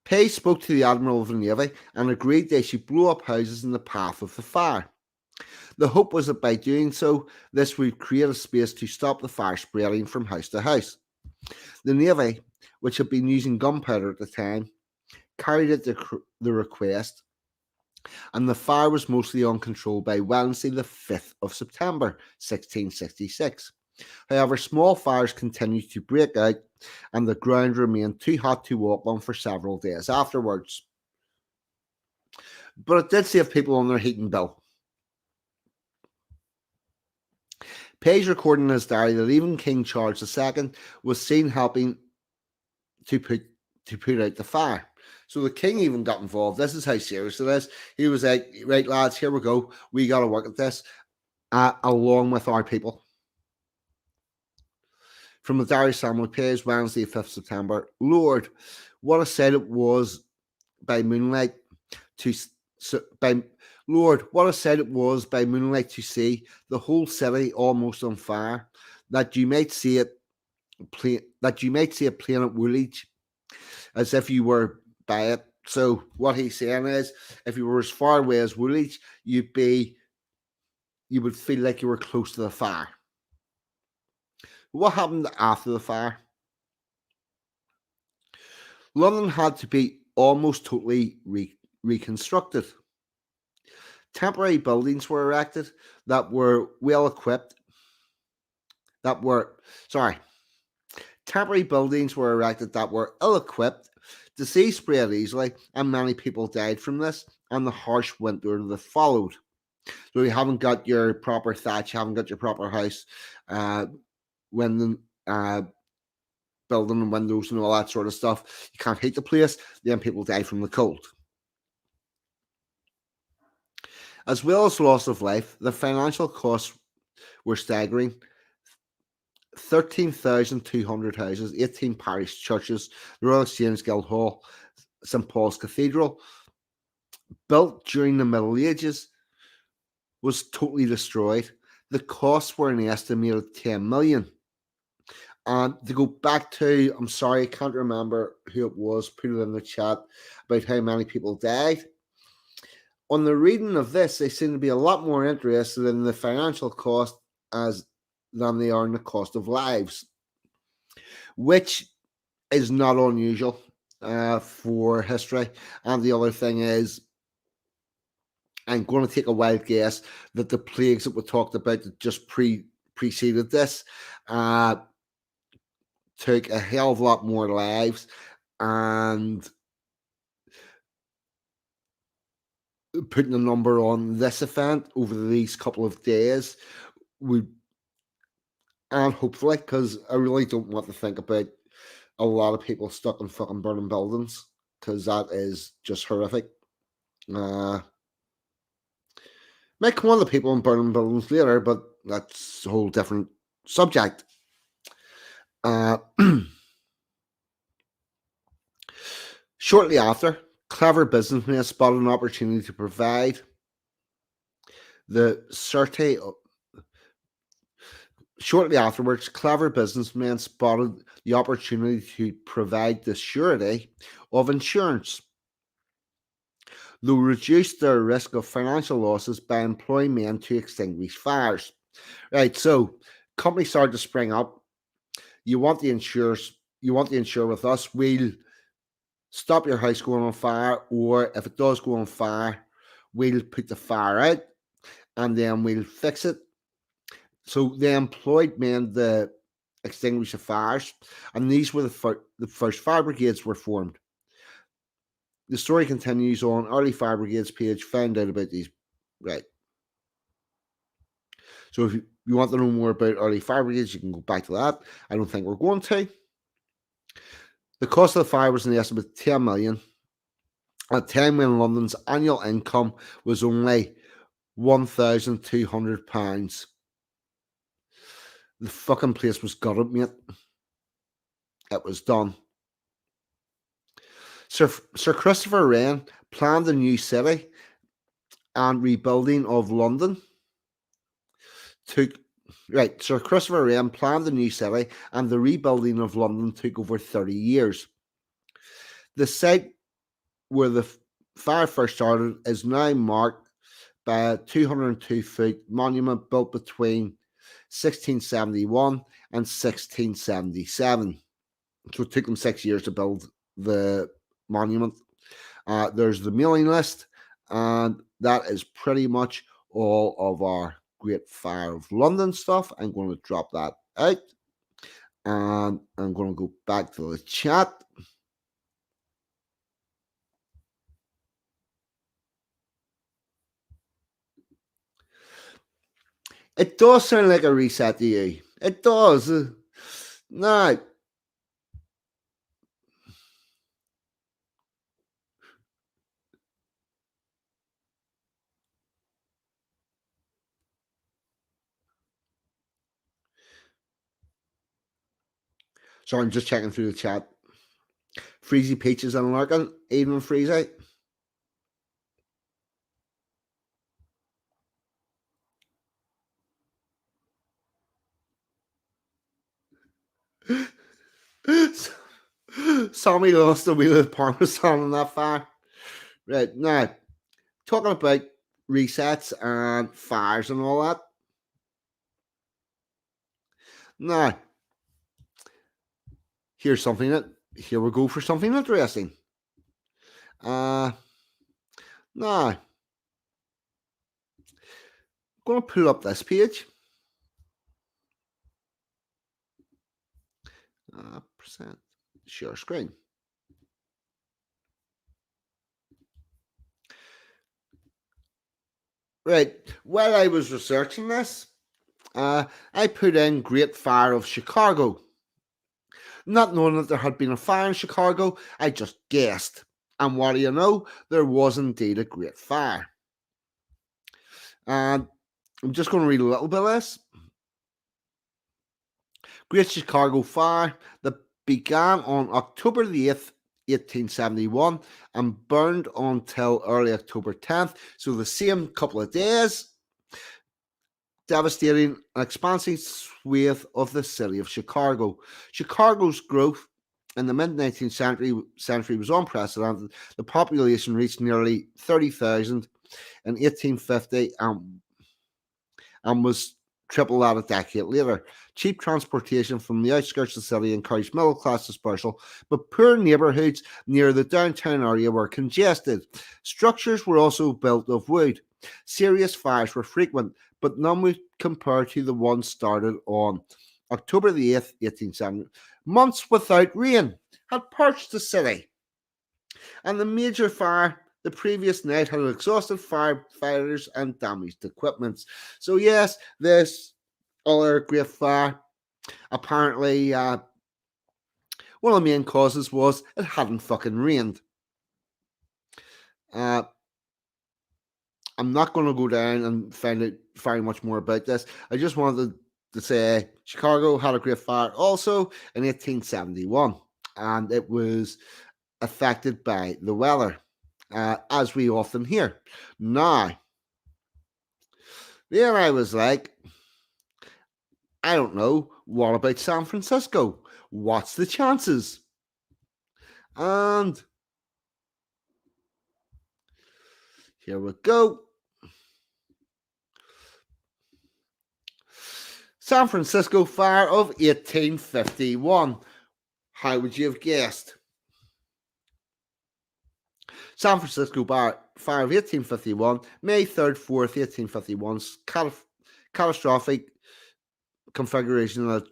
Speaker 1: Pay spoke to the Admiral of the Navy and agreed they should blow up houses in the path of the fire. The hope was that by doing so, this would create a space to stop the fire spreading from house to house. The Navy, which had been using gunpowder at the time, carried out the request, and the fire was mostly uncontrolled by Wednesday, the 5th of September, 1666. However, small fires continued to break out, and the ground remained too hot to walk on for several days afterwards. But it did save people on their heating bill. Page recorded in his diary that even King Charles II was seen helping to put out the fire. So the king even got involved. This is how serious it is. He was like, "Right, lads, here we go. We got to work at this along with our people." From the diary of Samuel Page, Wednesday, 5th September. Lord, what a sight it was by moonlight to Lord, what a sight it was by moonlight to see the whole city almost on fire, that you might see it plain at Woolwich, as if you were by it. So what he's saying is, if you were as far away as Woolwich, you would feel like you were close to the fire. What happened after the fire? London had to be almost totally reconstructed. Temporary buildings were erected that were well equipped. Temporary buildings were erected that were ill equipped Disease spread easily, and many people died from this, and the harsh winter that followed. So you haven't got your proper thatch, haven't got your proper house, uh, when the building and windows and all that sort of stuff. You can't heat the place, then people die from the cold. As well as loss of life, the financial costs were staggering. 13,200 houses, 18 parish churches, the Royal Exchange Guildhall, St Paul's Cathedral, built during the Middle Ages, was totally destroyed. The costs were an estimated 10 million. And to go back to, I'm sorry, I can't remember who it was, put it in the chat about how many people died. On the reading of this, they seem to be a lot more interested in the financial cost as than they are in the cost of lives, which is not unusual for history. And the other thing is, I'm going to take a wild guess that the plagues that we talked about that just preceded this took a hell of a lot more lives, and putting a number on this event over these couple of days would, and hopefully, because I really don't want to think about a lot of people stuck in fucking burning buildings, because that is just horrific. Might come on the people in burning buildings later, but that's a whole different subject. Shortly after, clever businessmen spotted an opportunity to provide the surety. Shortly afterwards, clever businessmen spotted the opportunity to provide the surety of insurance. They reduced their risk of financial losses by employing men to extinguish fires. Right, so companies started to spring up. You want the insurers, you want the insurer with us, we'll stop your house going on fire, or if it does go on fire, we'll put the fire out and then we'll fix it. So they employed men to extinguish the fires, and these were the first fire brigades were formed. The story continues on. Early fire brigades page found out about these. Right. So if you want to know more about early fire brigades, you can go back to that. I don't think we're going to. The cost of the fire was an estimate 10 million. At a time when London's annual income was only £1,200. The fucking place was gutted, mate. It was done. Sir Christopher Wren planned a new city and rebuilding of London. Sir Christopher Wren planned the new city and the rebuilding of London took over 30 years. The site where the fire first started is now marked by a 202-foot monument built between 1671 and 1677. So it took them 6 years to build the monument. There's the mailing list, and that is pretty much all of our Great Fire of London stuff. I'm going to drop that out, and I'm going to go back to the chat. It does sound like a reset to you. It does. Now, so I'm just checking through the chat. Freezy Peaches and Larkin, Evening Freezy. Sammy lost the wheel of Parmesan on that fire. Right, now, talking about resets and fires and all that. Now, here we go for something interesting. Now, I'm going to pull up this page. Percent share screen. Right. While I was researching this, I put in Great Fire of Chicago. Not knowing that there had been a fire in Chicago, I just guessed. And what do you know? There was indeed a Great Fire. And I'm just going to read a little bit of this. Great Chicago Fire that began on October the 8th, 1871 and burned until early October 10th. So the same couple of days, devastating an expansive swathe of the city of Chicago. Chicago's growth in the mid 19th century was unprecedented. The population reached nearly 30,000 in 1850 and was triple that a decade later. Cheap transportation from the outskirts of the city encouraged middle class dispersal, but poor neighbourhoods near the downtown area were congested. Structures were also built of wood. Serious fires were frequent, but none would compare to the one started on October the 8th, 1870. Months without rain had parched the city, and the major fire the previous night had exhausted firefighters and damaged equipment. So, yes, this other great fire, apparently, one of the main causes was it hadn't fucking rained. Uh, I'm not going to go down and find out very much more about this. I just wanted to say Chicago had a great fire also in 1871, and it was affected by the weather, as we often hear. Now, then I was like, I don't know, what about San Francisco? What's the chances? And here we go. San Francisco Fire of 1851. How would you have guessed? San Francisco Fire of 1851, May 3rd, 4th, 1851's catastrophic configuration that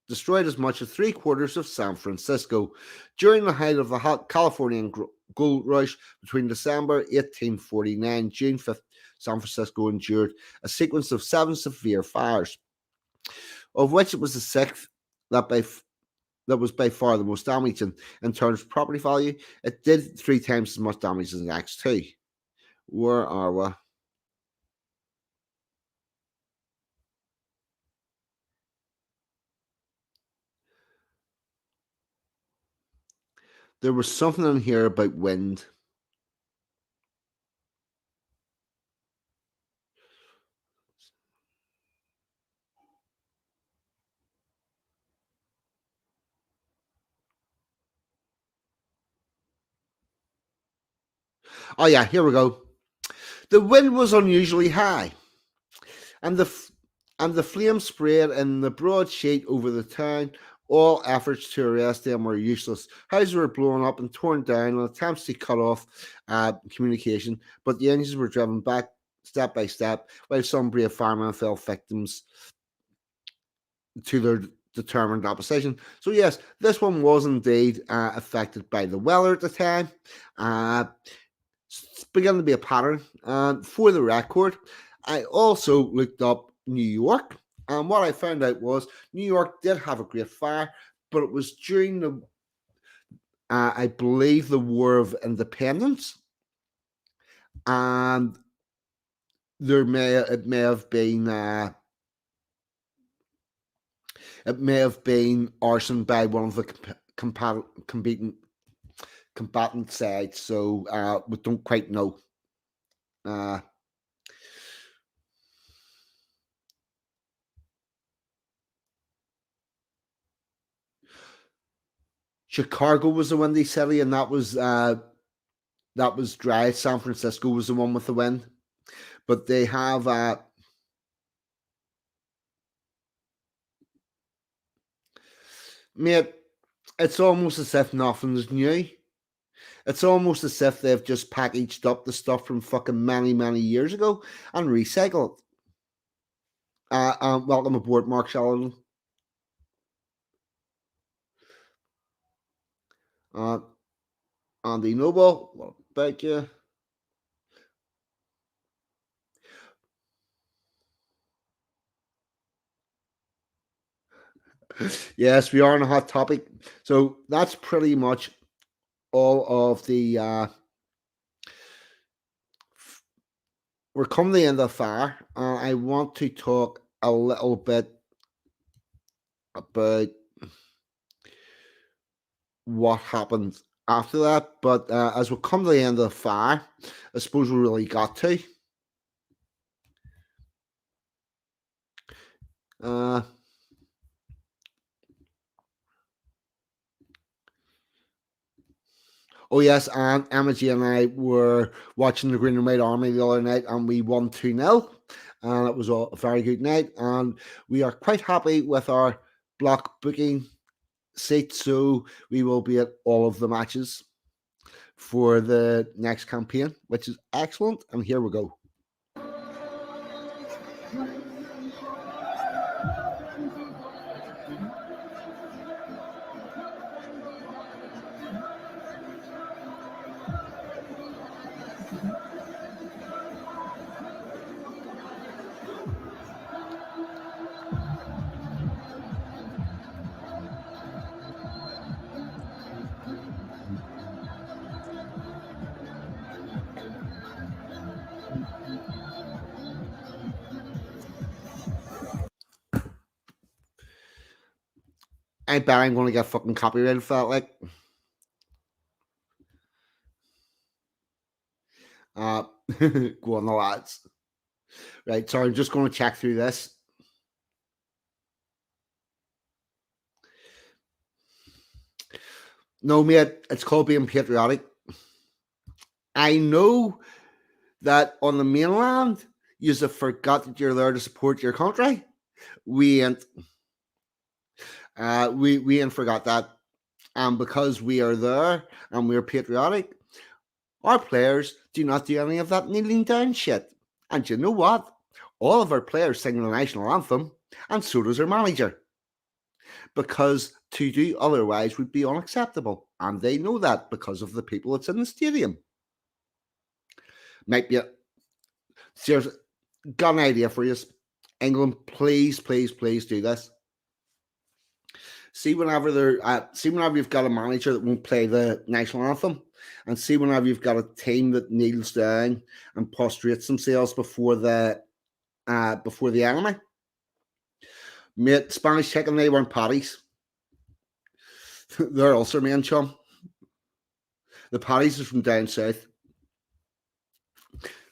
Speaker 1: destroyed as much as three quarters of San Francisco. During the height of the Californian gold rush between December 1849 June 5th, San Francisco endured a sequence of seven severe fires, of which it was the sixth that was by far the most damaging in terms of property value. It did three times as much damage as the next two. Where are we? There was something in here about wind. Oh yeah, here we go. The wind was unusually high, and the flames spread in the broad sheet over the town. All efforts to arrest them were useless. Houses were blown up and torn down in attempts to cut off communication, but the engines were driven back step by step, while some brave firemen fell victims to their determined opposition. So yes, this one was indeed affected by the weather at the time. It's begun to be a pattern. And for the record, I also looked up New York, and what I found out was New York did have a great fire, but it was during the, I believe, the War of Independence, and it may have been arson by one of the combatant sides. So we don't quite know. Uh, Chicago was the windy city, and that was dry. San Francisco was the one with the wind, but they have mate. It's almost as if nothing's new. It's almost as if they've just packaged up the stuff from fucking many years ago and recycled it. Welcome aboard, Mark Sheldon. Uh, Andy Noble, what about you? Yes, we are on a hot topic. So that's pretty much all of the. We're coming to the end of the fire. I want to talk a little bit about what happened after that. But as we come to the end of the fire, I suppose we really got to. Uh, oh yes, and Emma G and I were watching the Green and White Army the other night, and we won 2-0, and it was a very good night. And we are quite happy with our block booking seat, so we will be at all of the matches for the next campaign, which is excellent. And here we go. I bet I'm going to get fucking copyrighted for that. Like, uh, go on the lads. Right, so I'm just going to check through this. No, mate, it's called being patriotic. I know that on the mainland, you have forgot that you're there to support your country. We ain't. We ain't forgot that. And because we are there and we're patriotic, our players do not do any of that kneeling down shit. And you know what? All of our players sing the national anthem, and so does our manager. Because to do otherwise would be unacceptable. And they know that because of the people that's in the stadium. Might be a seriously got an idea for you. England, please, please, please do this. See whenever you've got a manager that won't play the national anthem, and see whenever you've got a team that kneels down and prostrates themselves before the enemy. Mate, Spanish chicken, they weren't patties. They're also man chum. The patties are from down south.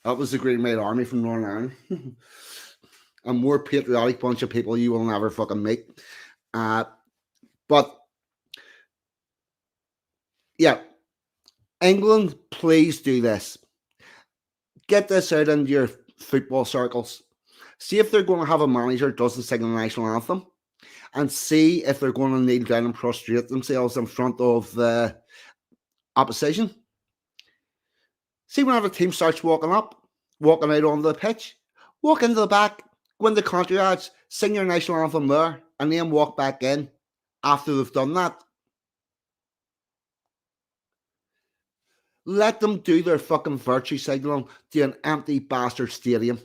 Speaker 1: That was the Green Made Army from Northern Ireland. A more patriotic bunch of people you will never fucking meet. But yeah, England, please do this. Get this out into your football circles. See if they're going to have a manager that doesn't sing the national anthem, and see if they're going to kneel down and prostrate themselves in front of the opposition. See whenever the team starts walking out on the pitch, walk into the back, go into country yards, sing your national anthem there, and then walk back in after they've done that. Let them do their fucking virtue signaling to an empty bastard stadium.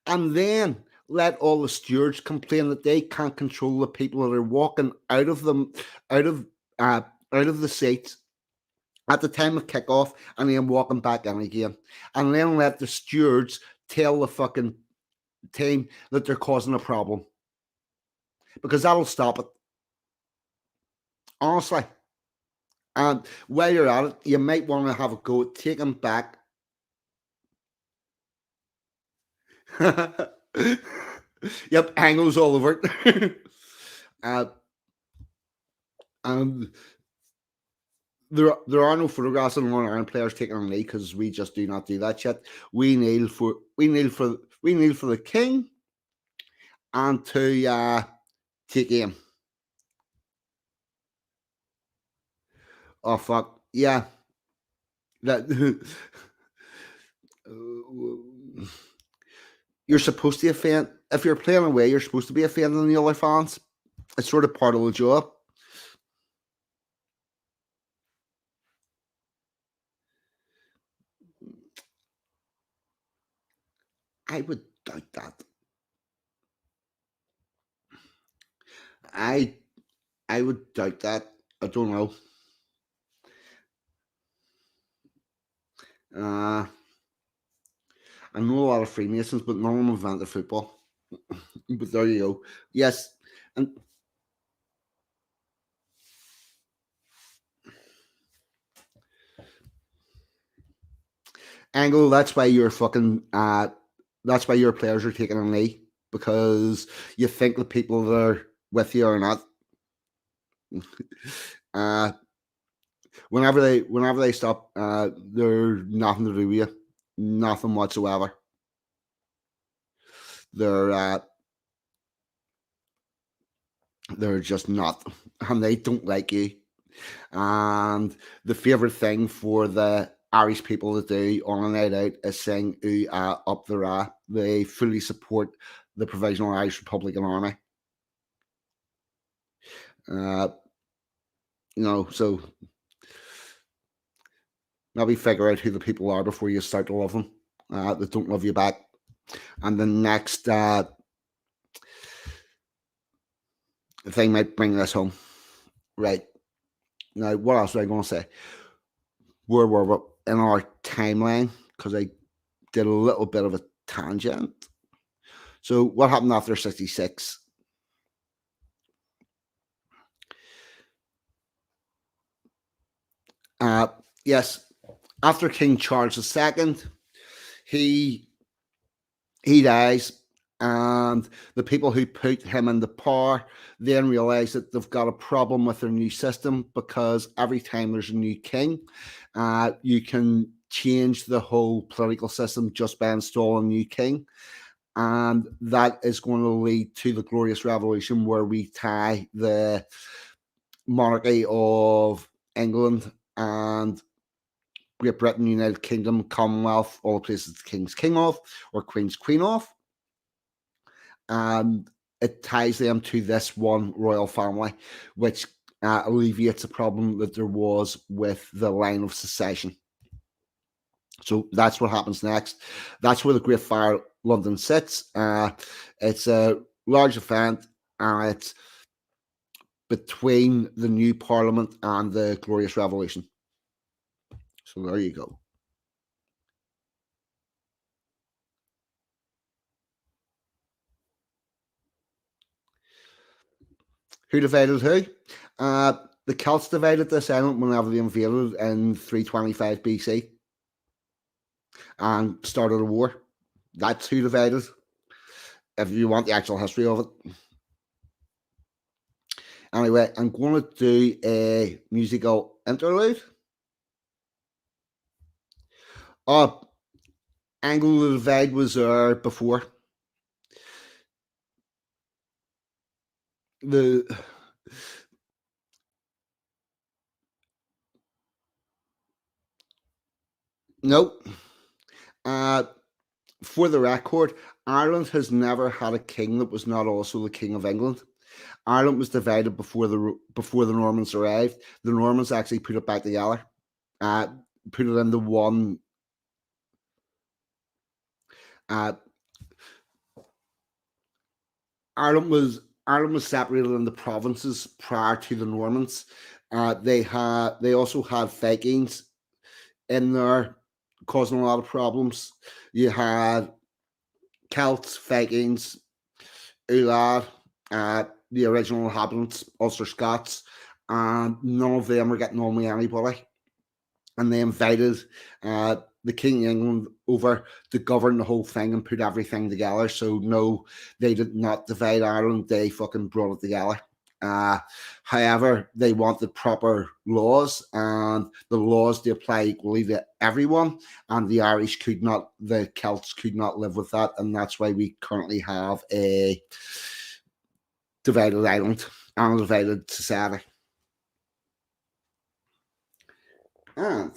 Speaker 1: And then let all the stewards complain that they can't control the people that are walking out of out of the seats at the time of kickoff and then walking back in again. And then let the stewards tell the fucking team that they're causing a problem. Because that'll stop it. Honestly. And while you're at it, you might want to have a go at taking back. Yep, angles all over it. uh, and there are no photographs of Northern Ireland players taking a knee because we just do not do that shit. We kneel for the king and to take aim. Oh fuck yeah, that you're supposed to offend if you're playing away. You're supposed to be offending the other fans. It's sort of part of the job. I would doubt that. I I would doubt that. I don't know. Uh, I know a lot of Freemasons, but none of them invented football. But there you go. Yes, and Angle. That's why you're fucking. That's why your players are taking a knee because you think the people that are with you are not. Uh, whenever they stop, they're nothing to do with you, nothing whatsoever. They're uh, they're just not, and they don't like you. And the favourite thing for the Irish people to do on a night out is sing "Ooh Ah Up the Ra." They fully support the Provisional Irish Republican Army. Uh, so maybe figure out who the people are before you start to love them. That don't love you back. And the next thing might bring this home. Right. Now, what else was I going to say? Where were we in our timeline? Because I did a little bit of a tangent. So, what happened after 66? Uh, yes, after King Charles II, he he dies, and the people who put him into power then realize that they've got a problem with their new system because every time there's a new king, you can change the whole political system just by installing a new king. And that is going to lead to the Glorious Revolution, where we tie the monarchy of England and Great Britain, United Kingdom, Commonwealth, all the places the king's king of or queen's queen of, and it ties them to this one royal family, which alleviates a problem that there was with the line of succession. So that's what happens next. That's where the Great Fire London sits. It's a large event, and it's between the new Parliament and the Glorious Revolution. So there you go. Who divided who? The Celts divided this island whenever they invaded in 325 BC and started a war. That's who divided. If you want the actual history of it. Anyway, I'm going to do a musical interlude. Oh, Angle of the Divide was there before. The Nope. Uh, for the record, Ireland has never had a king that was not also the King of England. Ireland was divided before the Normans arrived. The Normans actually put it back together, uh, put it into one. Uh, Ireland was separated into provinces prior to the Normans. They also had Vikings in there causing a lot of problems. You had Celts, Vikings, Ulad, the original inhabitants, Ulster Scots, and none of them were getting on with anybody. And they invited the King of England over to govern the whole thing and put everything together. So no, they did not divide Ireland. They fucking brought it together. Uh, However, they wanted proper laws and the laws to apply equally to everyone. And the Celts could not live with that. And that's why we currently have a divided island and a divided society. And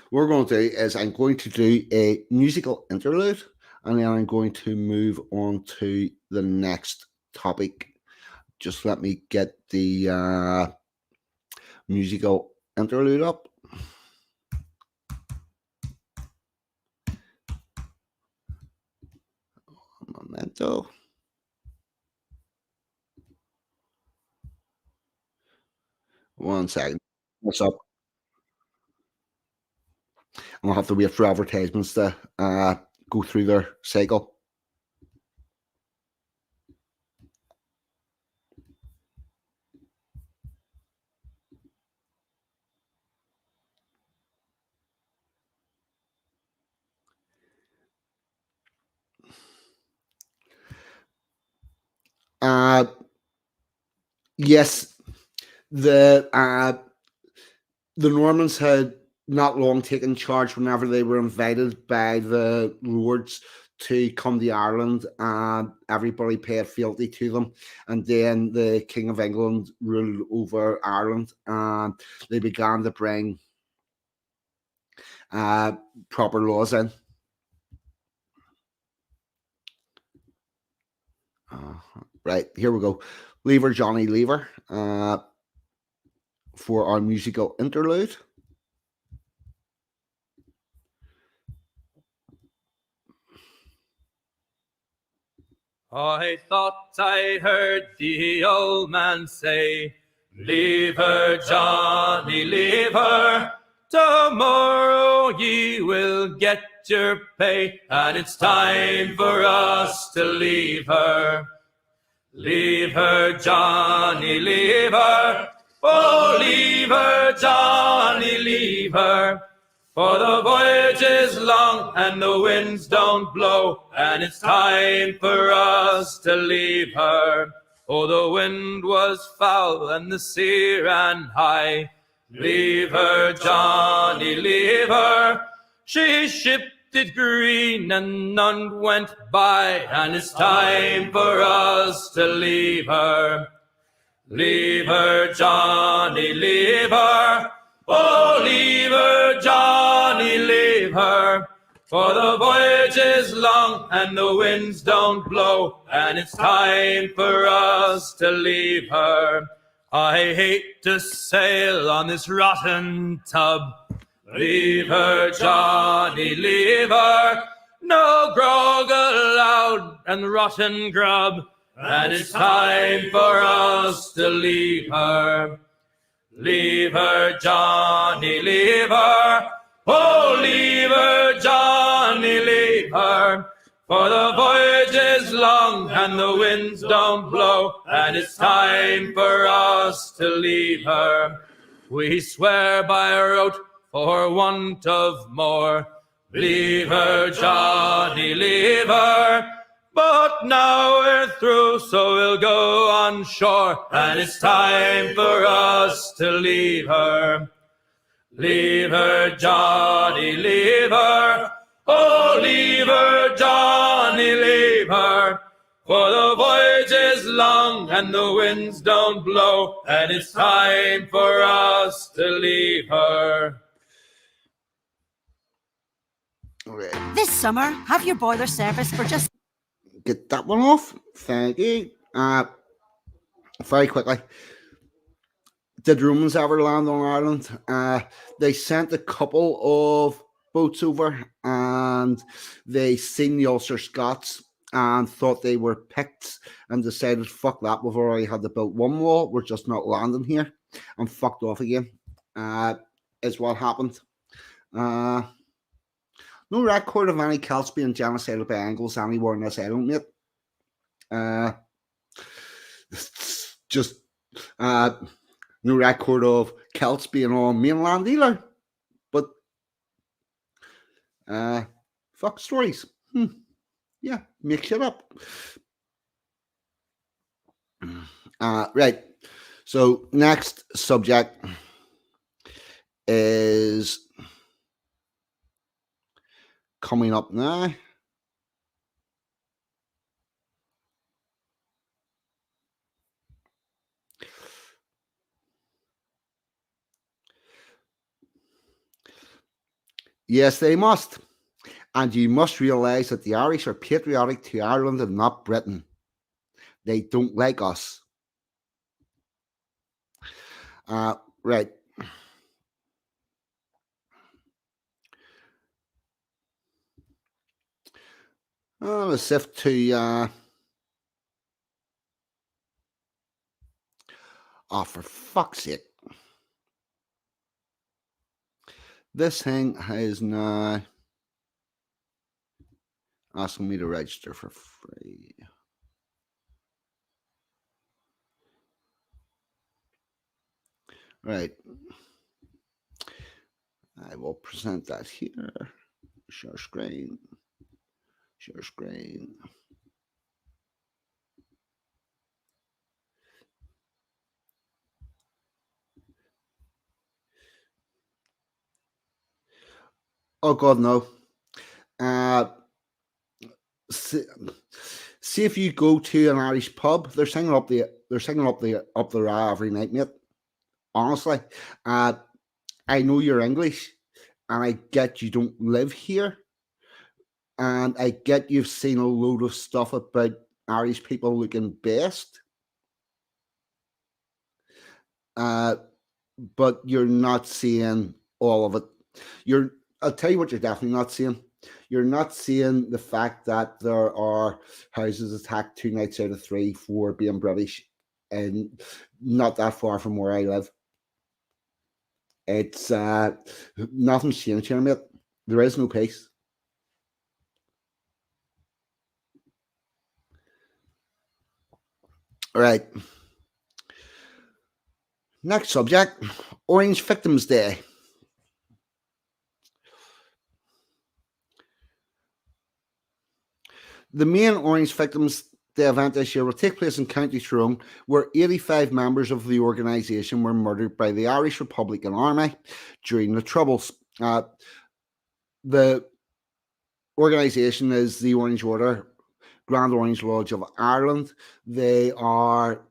Speaker 1: what we're going to do is I'm going to do a musical interlude and then I'm going to move on to the next topic. Just let me get the musical interlude up. Momento. One second. What's up? I'll have to wait for advertisements to go through their cycle. Uh, yes, the uh, the Normans had not long taken charge whenever they were invited by the lords to come to Ireland, and everybody paid fealty to them. And then the King of England ruled over Ireland, and they began to bring uh, proper laws in. Right, here we go. Lever Johnny Lever for our musical interlude.
Speaker 2: I thought I heard the old man say, "Leave her, Johnny, leave her. Tomorrow ye will get your pay, and it's time for us to leave her. Leave her, Johnny, leave her. Oh, leave her, Johnny, leave her. For the voyage is long and the winds don't blow, and it's time for us to leave her. Oh, the wind was foul and the sea ran high. Leave her, Johnny, leave her. She shipped it green and none went by, and it's time for us to leave her. Leave her, Johnny, leave her. Oh, leave her, Johnny, leave her. For the voyage is long and the winds don't blow, and it's time for us to leave her. I hate to sail on this rotten tub. Leave her, Johnny, leave her. No grog allowed and rotten grub, and it's time for us to leave her. Leave her, Johnny, leave her. Oh, leave her, Johnny, leave her. For the voyage is long and the winds don't blow, and it's time for us to leave her. We swear by our oath for want of more. Leave her, Johnny, leave her. But now we're through, so we'll go on shore, and it's time for us to leave her. Leave her, Johnny, leave her. Oh, leave her, Johnny, leave her. For the voyage is long and the winds don't blow, and it's time for us to leave her.
Speaker 1: Okay.
Speaker 3: This summer, have your boiler serviced for just...
Speaker 1: Get that one off. Thank you. Very quickly. Did Romans ever land on Ireland? They sent a couple of boats over, and they seen the Ulster Scots and thought they were Picts, and decided, fuck that, we've already had to build one wall, we're just not landing here, and fucked off again. Is what happened. No record of any Celts being genocided by Angles anywhere in this island, mate. Just no record of Celts being on mainland either. But fuck stories. Yeah, make shit up. Right. So next subject is coming up now. Yes, they must. And you must realise that the Irish are patriotic to Ireland and not Britain. They don't like us. Right. Let's sift to... oh, for fuck's sake. This thing is now asking me to register for free. Right. I will present that here. Share screen. Share screen. Oh God, no. See if you go to an Irish pub, they're singing up the ra every night, mate. Honestly, I know you're English, and I get you don't live here, and I get you've seen a load of stuff about Irish people looking best, uh, but you're not seeing all of it. I'll tell you what you're definitely not seeing. You're not seeing the fact that there are houses attacked 2 nights out of 3 for being British, and not that far from where I live. It's nothing's changed here, mate. There is no peace. All right. Next subject: Orange Victims Day. The main Orange Victims Day event this year will take place in County Tyrone, where 85 members of the organisation were murdered by the Irish Republican Army during the Troubles. The organisation is the Orange Order, Grand Orange Lodge of Ireland. They are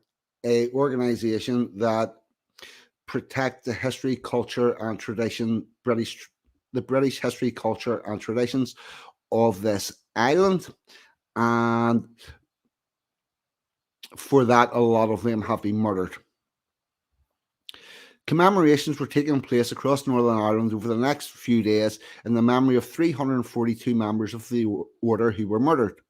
Speaker 1: an organisation that protect the history, culture, and tradition, the British history, culture, and traditions of this island. And for that, a lot of them have been murdered. Commemorations were taking place across Northern Ireland over the next few days in the memory of 342 members of the order who were murdered.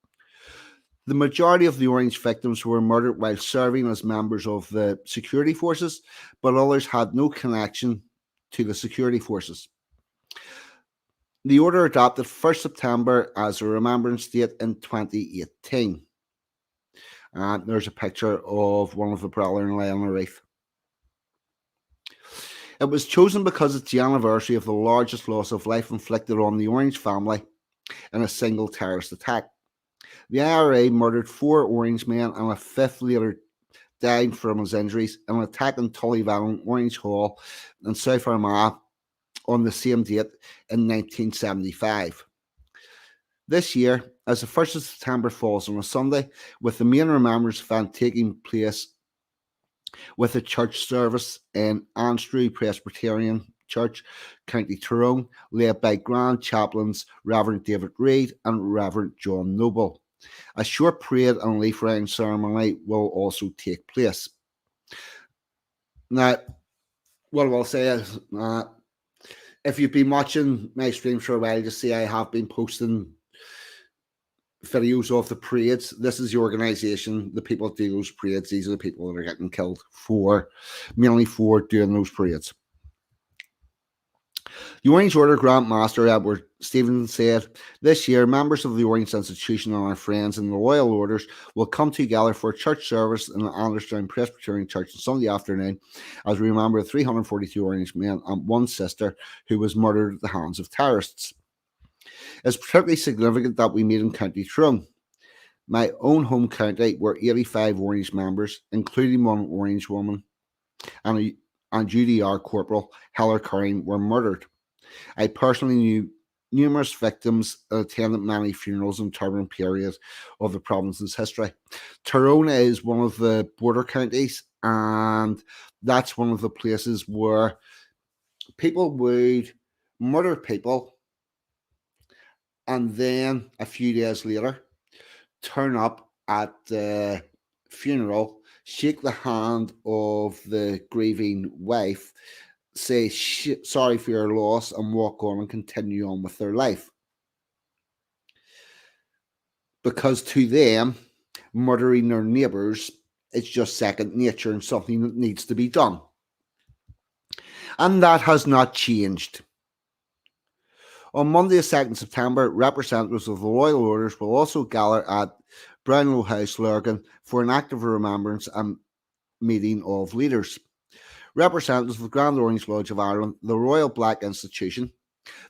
Speaker 1: The majority of the Orange victims were murdered while serving as members of the security forces, but others had no connection to the security forces. The order adopted 1st September as a remembrance date in 2018. And there's a picture of one of the brethren laying on a reef. It was chosen because it's the anniversary of the largest loss of life inflicted on the Orange family in a single terrorist attack. The IRA murdered 4 Orange men, and a 5th later died from his injuries in an attack in Tullyvallen Orange Hall in South Armagh on the same date in 1975. This year, as the 1st of September falls on a Sunday, with the main remembrance event taking place with a church service in Anstrew Presbyterian Church, County Tyrone, led by Grand Chaplains Reverend David Reid and Reverend John Noble. A short parade and leaf laying ceremony will also take place. Now, what I will say is, if you've been watching my streams for a while, you see I have been posting videos of the parades. This is the organisation, the people that do those parades. These are the people that are getting killed mainly for doing those parades. The Orange Order Grand Master Edward Stephenson said, "This year, members of the Orange Institution and our friends in the Royal Orders will come together for a church service in the Anderstown Presbyterian Church on Sunday afternoon as we remember 342 Orange men and 1 sister who was murdered at the hands of terrorists. It's particularly significant that we meet in County Tyrone, my own home county, where 85 Orange members, including 1 Orange woman and UDR Corporal Heller Curran, were murdered. I personally knew numerous victims and attended many funerals in turbulent periods of the province's history. Tyrone is one of the border counties, and that's one of the places where people would murder people and then a few days later turn up at the funeral, shake the hand of the grieving wife, say sorry for your loss, and walk on and continue on with their life. Because to them, murdering their neighbours is just second nature and something that needs to be done. And that has not changed. On Monday, the 2nd September, representatives of the Royal Orders will also gather at Brownlow House, Lurgan, for an act of remembrance and meeting of leaders. Representatives of the Grand Orange Lodge of Ireland, the Royal Black Institution,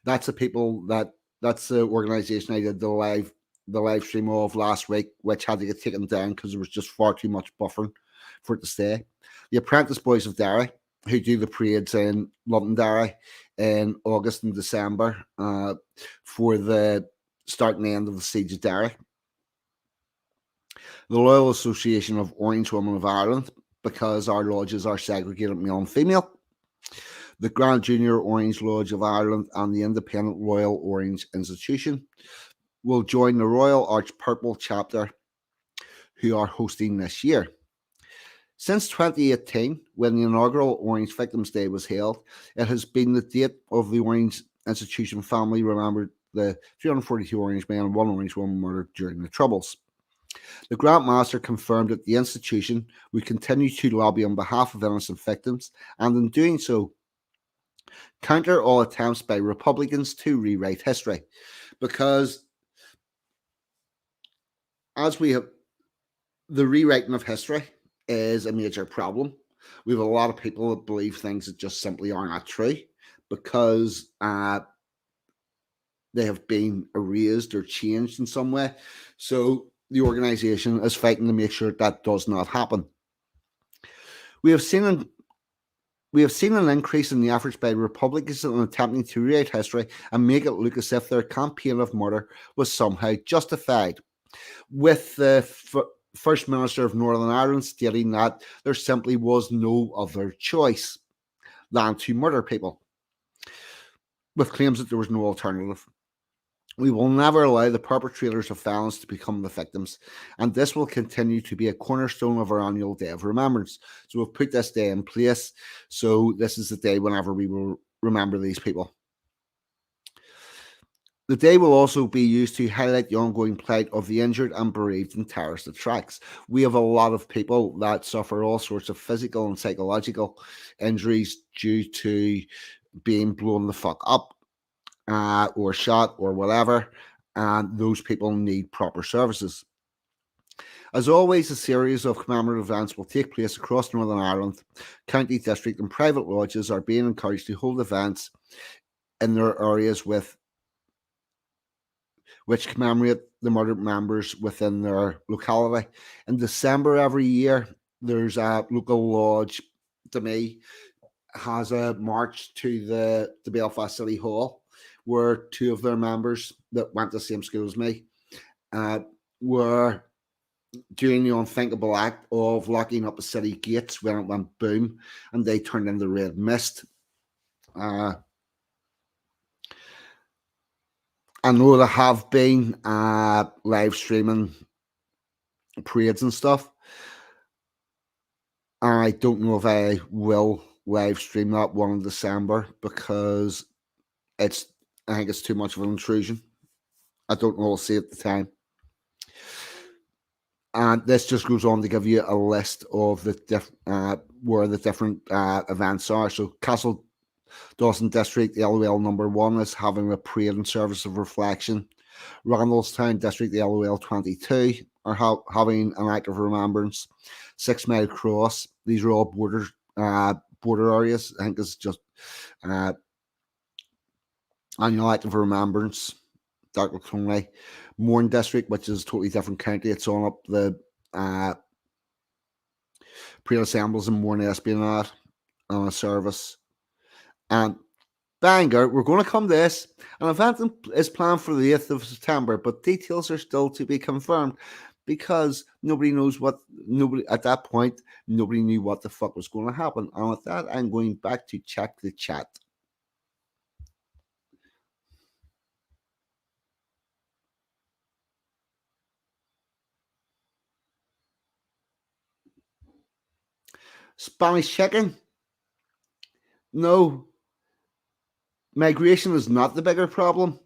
Speaker 1: that's the organisation I did the live stream of last week, which had to get taken down because there was just far too much buffering for it to stay. The Apprentice Boys of Derry, who do the parades in Londonderry in August and December for the start and end of the Siege of Derry. The Royal Association of Orange Women of Ireland, because our lodges are segregated male and female. The Grand Junior Orange Lodge of Ireland and the Independent Royal Orange Institution will join the Royal Arch Purple chapter, who are hosting this year. Since 2018, when the inaugural Orange Victims' Day was held, it has been the date of the Orange Institution family remembered the 342 Orange men and 1 Orange woman murdered during the Troubles. The Grand Master confirmed that the institution would continue to lobby on behalf of innocent victims, and in doing so, counter all attempts by Republicans to rewrite history. Because, as we have, the rewriting of history is a major problem. We have a lot of people that believe things that just simply are not true because they have been erased or changed in some way. So the organisation is fighting to make sure that does not happen. We have seen an increase in the efforts by Republicans in attempting to rewrite history and make it look as if their campaign of murder was somehow justified, with the First Minister of Northern Ireland stating that there simply was no other choice than to murder people, with claims that there was no alternative. We will never allow the perpetrators of violence to become the victims, and this will continue to be a cornerstone of our annual Day of Remembrance. So we've put this day in place, so this is the day whenever we will remember these people. The day will also be used to highlight the ongoing plight of the injured and bereaved in terrorist attacks. We have a lot of people that suffer all sorts of physical and psychological injuries due to being blown the fuck up or shot or whatever, and those people need proper services. As always, a series of commemorative events will take place across Northern Ireland. County, district and private lodges are being encouraged to hold events in their areas which commemorate the murdered members within their locality. In December every year, there's a local lodge to me has a march to the Belfast City Hall, where 2 of their members that went to the same school as me were doing the unthinkable act of locking up the city gates when it went boom and they turned into red mist. I know there have been live streaming parades and stuff. I don't know if I will live stream that one in December because I think it's too much of an intrusion. I don't know. I'll see at the time. And this just goes on to give you a list of the where the different events are. So Castle Dawson District, the LOL number 1 is having a parade and service of reflection. Randallstown District, the LOL 22, are having an act of remembrance. 6 Mile Cross, these are all border areas. I think it's just annual act of remembrance. Darkle Mourne District, which is a totally different county. It's on up the parade assembles in Mourne Espionage on a service. And Bangor, we're going to come to this. An event is planned for the 8th of September, but details are still to be confirmed because nobody at that point, nobody knew what the fuck was going to happen. And with that, I'm going back to check the chat. Spanish chicken? No. Migration is not the bigger problem.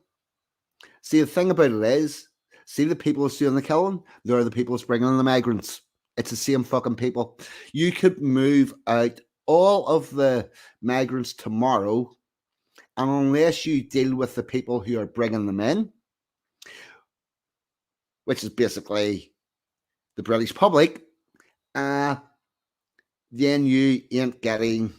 Speaker 1: See, the thing about it is, see the people who's doing the killing? They're the people who's bringing in the migrants. It's the same fucking people. You could move out all of the migrants tomorrow And unless you deal with the people who are bringing them in, which is basically the British public, then you ain't getting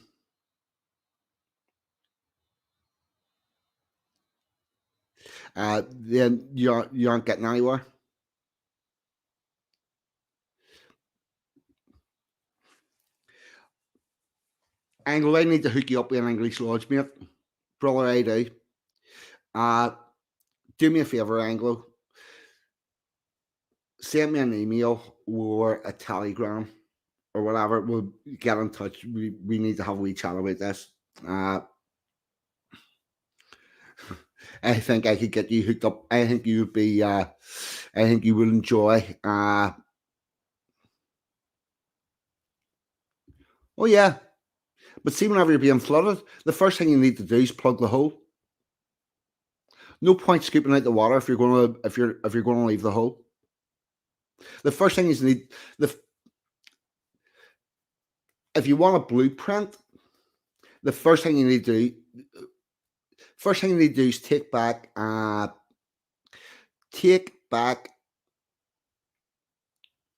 Speaker 1: then you aren't getting anywhere. Anglo, I need to hook you up with an English lodge, mate. Brother, I do. Do me a favour, Anglo. Send me an email or a telegram or whatever. We'll get in touch. We need to have a wee chat about this. I think I could get you hooked up. I think you would be. I think you would enjoy. Oh yeah, but see, whenever you're being flooded, the first thing you need to do is plug the hole. No point scooping out the water if you're going to leave the hole. The first thing is if you want a blueprint, the first thing you need to do is take back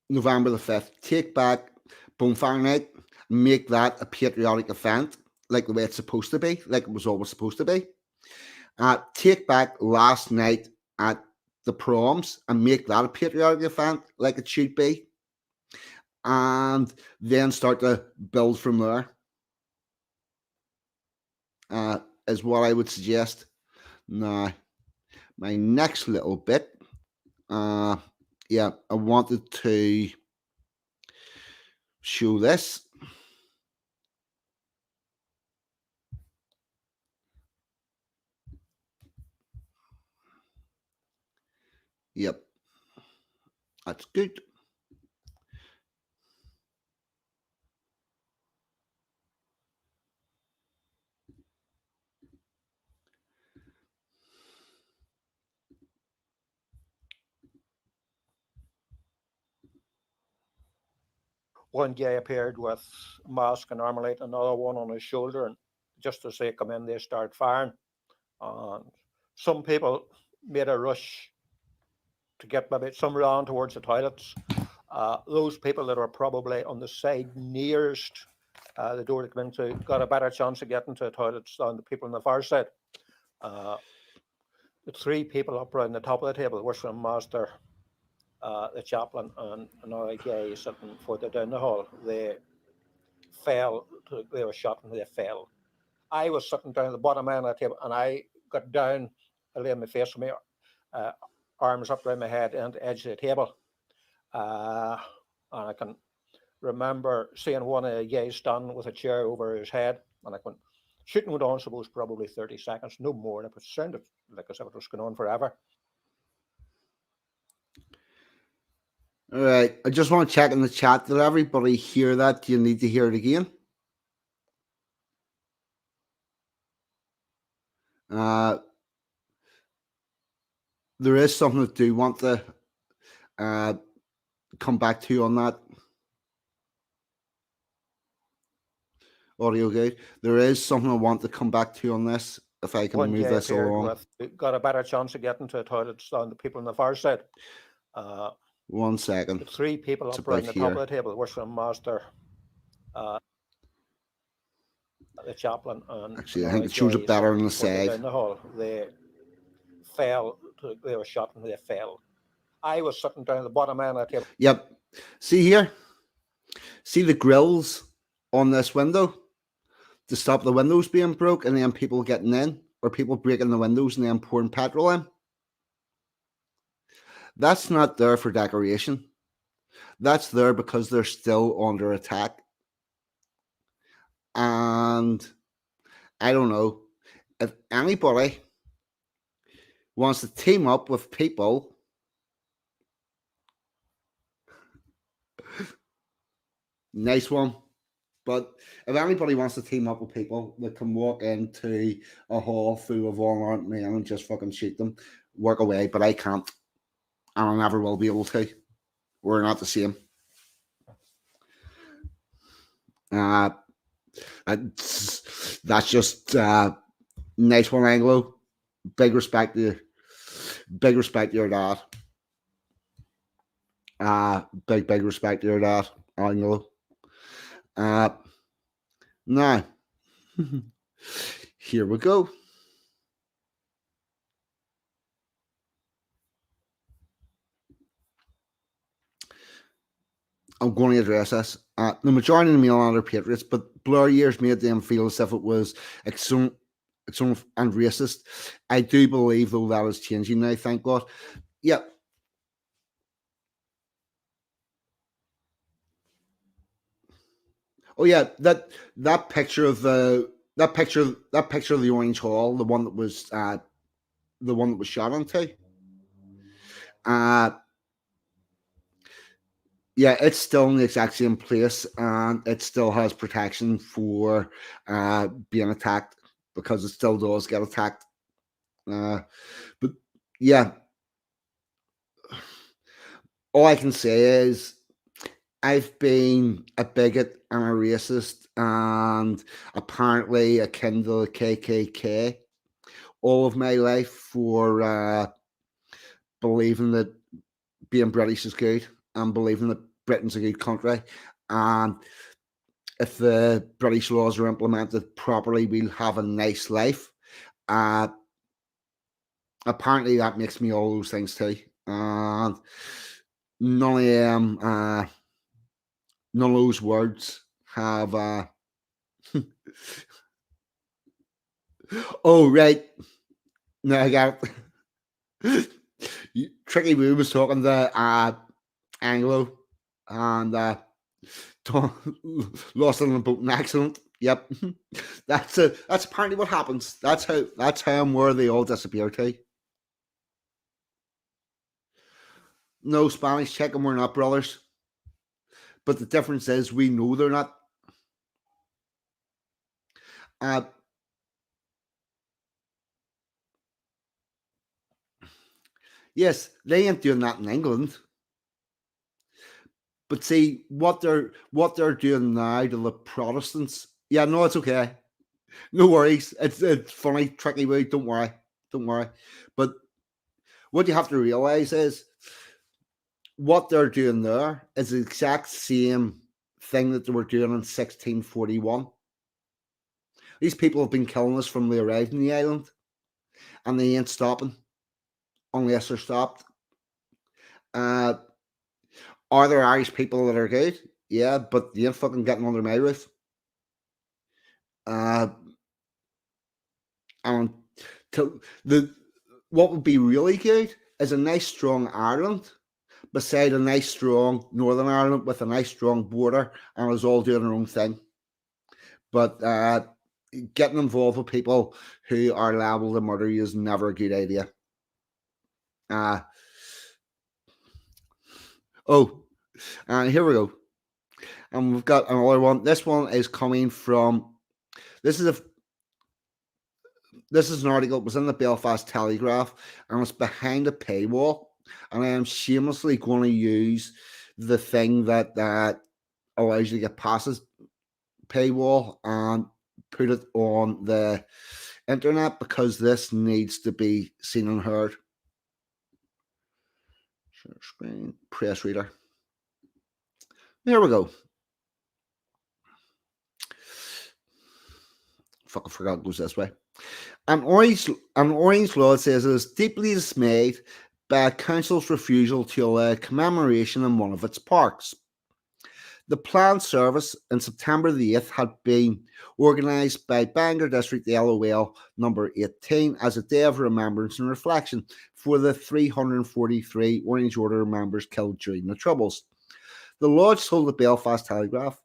Speaker 1: November the 5th. Take back Bonfire Night. Make that a patriotic event, like the way it's supposed to be, like it was always supposed to be. Take back last night at the proms and make that a patriotic event, like it should be. And then start to build from there. Is what I would suggest. Now, my next little bit, I wanted to show this. Yep, that's good.
Speaker 4: One guy appeared with a mask and armalite, another one on his shoulder, and just as they come in, they start firing. And some people made a rush to get maybe some round towards the toilets. Those people that are probably on the side nearest the door to come into got a better chance of getting to the toilets than the people on the far side. The three people up around the top of the table were from Master, the chaplain, and another guy sitting further down the hall. They fell. They were shot and they fell. I was sitting down at the bottom end of the table, and I got down, I lay on my face with my arms up around my head and the edge of the table. And I can remember seeing one of the guys standing with a chair over his head, and I went, shooting went on, suppose, probably 30 seconds, no more. And it sounded like as if it was going on forever.
Speaker 1: All right, I just want to check in the chat. Did everybody hear that? Do you need to hear it again? There is something that I do want to come back to on that. Audio good. There is something I want to come back to on this. If I can move this along.
Speaker 4: Got a better chance of getting to the toilets than the people on the far side.
Speaker 1: 1 second.
Speaker 4: The three people up around the top of the table were from Master, the chaplain, and
Speaker 1: actually, I think it shows it better on the side.
Speaker 4: Down the hall, they fell. They were shot and they fell. I was sitting down at the bottom end of the table.
Speaker 1: Yep. See here. See the grills on this window to stop the windows being broke, and then people getting in, or people breaking the windows and then pouring petrol in. That's not there for decoration. That's there because they're still under attack. And I don't know if anybody wants to team up with people nice one. But if anybody wants to team up with people that can walk into a hall full of unarmed men and just fucking shoot them, work away. But I can't. And I never will be able to. We're not the same. That's just Nice one, Anglo. Big respect to you. Big respect to your dad. Big respect to your dad, Anglo. Now, here we go. I'm going to address this. The majority of the Mainland are patriots, but Blair years made them feel as if it was extreme and racist. I do believe, though, that is changing now, thank God. Yeah. Oh yeah, that picture of that picture of the Orange Hall, the one that was shot onto. Uh yeah, it's still in the exact same place, and it still has protection for being attacked because it still does get attacked. But yeah, all I can say is I've been a bigot and a racist, and apparently akin to the KKK all of my life for believing that being British is good and believing that Britain's a good country. And if the British laws are implemented properly, we'll have a nice life. Apparently, that makes me all those things too. And none of them, none of those words have. Oh, right. No, I got it. Tricky Woo was talking to Anglo and lost in a boating accident. Yep, that's apparently what happens. That's how and where they all disappear to. No, Spanish chicken, we're not brothers. But the difference is we know they're not. Uh, yes, they ain't doing that in England. But see what they're doing now to the Protestants. Yeah, no, it's okay. No worries. It's funny, tricky way. Don't worry. But what you have to realize is what they're doing there is the exact same thing that they were doing in 1641. These people have been killing us from they arrived in the island, and they ain't stopping unless they're stopped. Are there Irish people that are good? Yeah, but you ain't fucking getting under my roof. And what would be really good is a nice strong Ireland beside a nice strong Northern Ireland with a nice strong border, and us all doing our own thing. But getting involved with people who are liable to murder you is never a good idea. Here we go. And we've got another one. This one is coming from. This is an article. It was in the Belfast Telegraph, and it's behind a paywall. And I am shamelessly going to use the thing that allows you to get past this paywall and put it on the internet because this needs to be seen and heard. Share screen, press reader. There we go. Fucking forgot it goes this way. An Orange Law says it is deeply dismayed by council's refusal to allow commemoration in one of its parks. The planned service in September the 8th had been organised by Bangor District LOL number 18 as a day of remembrance and reflection for the 343 Orange Order members killed during the Troubles. The Lodge told the Belfast Telegraph,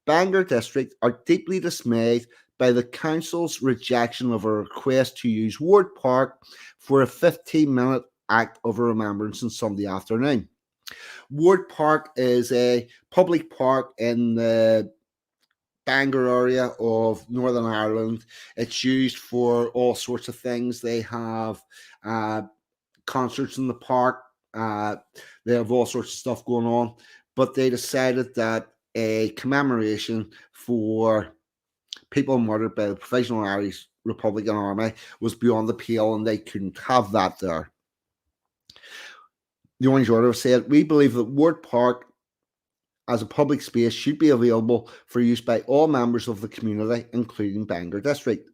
Speaker 1: Bangor District are deeply dismayed by the council's rejection of a request to use Ward Park for a 15-minute act of remembrance on Sunday afternoon. Ward Park is a public park in the Bangor area of Northern Ireland. It's used for all sorts of things. They have concerts in the park. They have all sorts of stuff going on. But they decided that a commemoration for people murdered by the Provisional Irish Republican Army was beyond the pale and they couldn't have that there. The Orange Order said, we believe that Ward Park as a public space should be available for use by all members of the community, including Bangor District.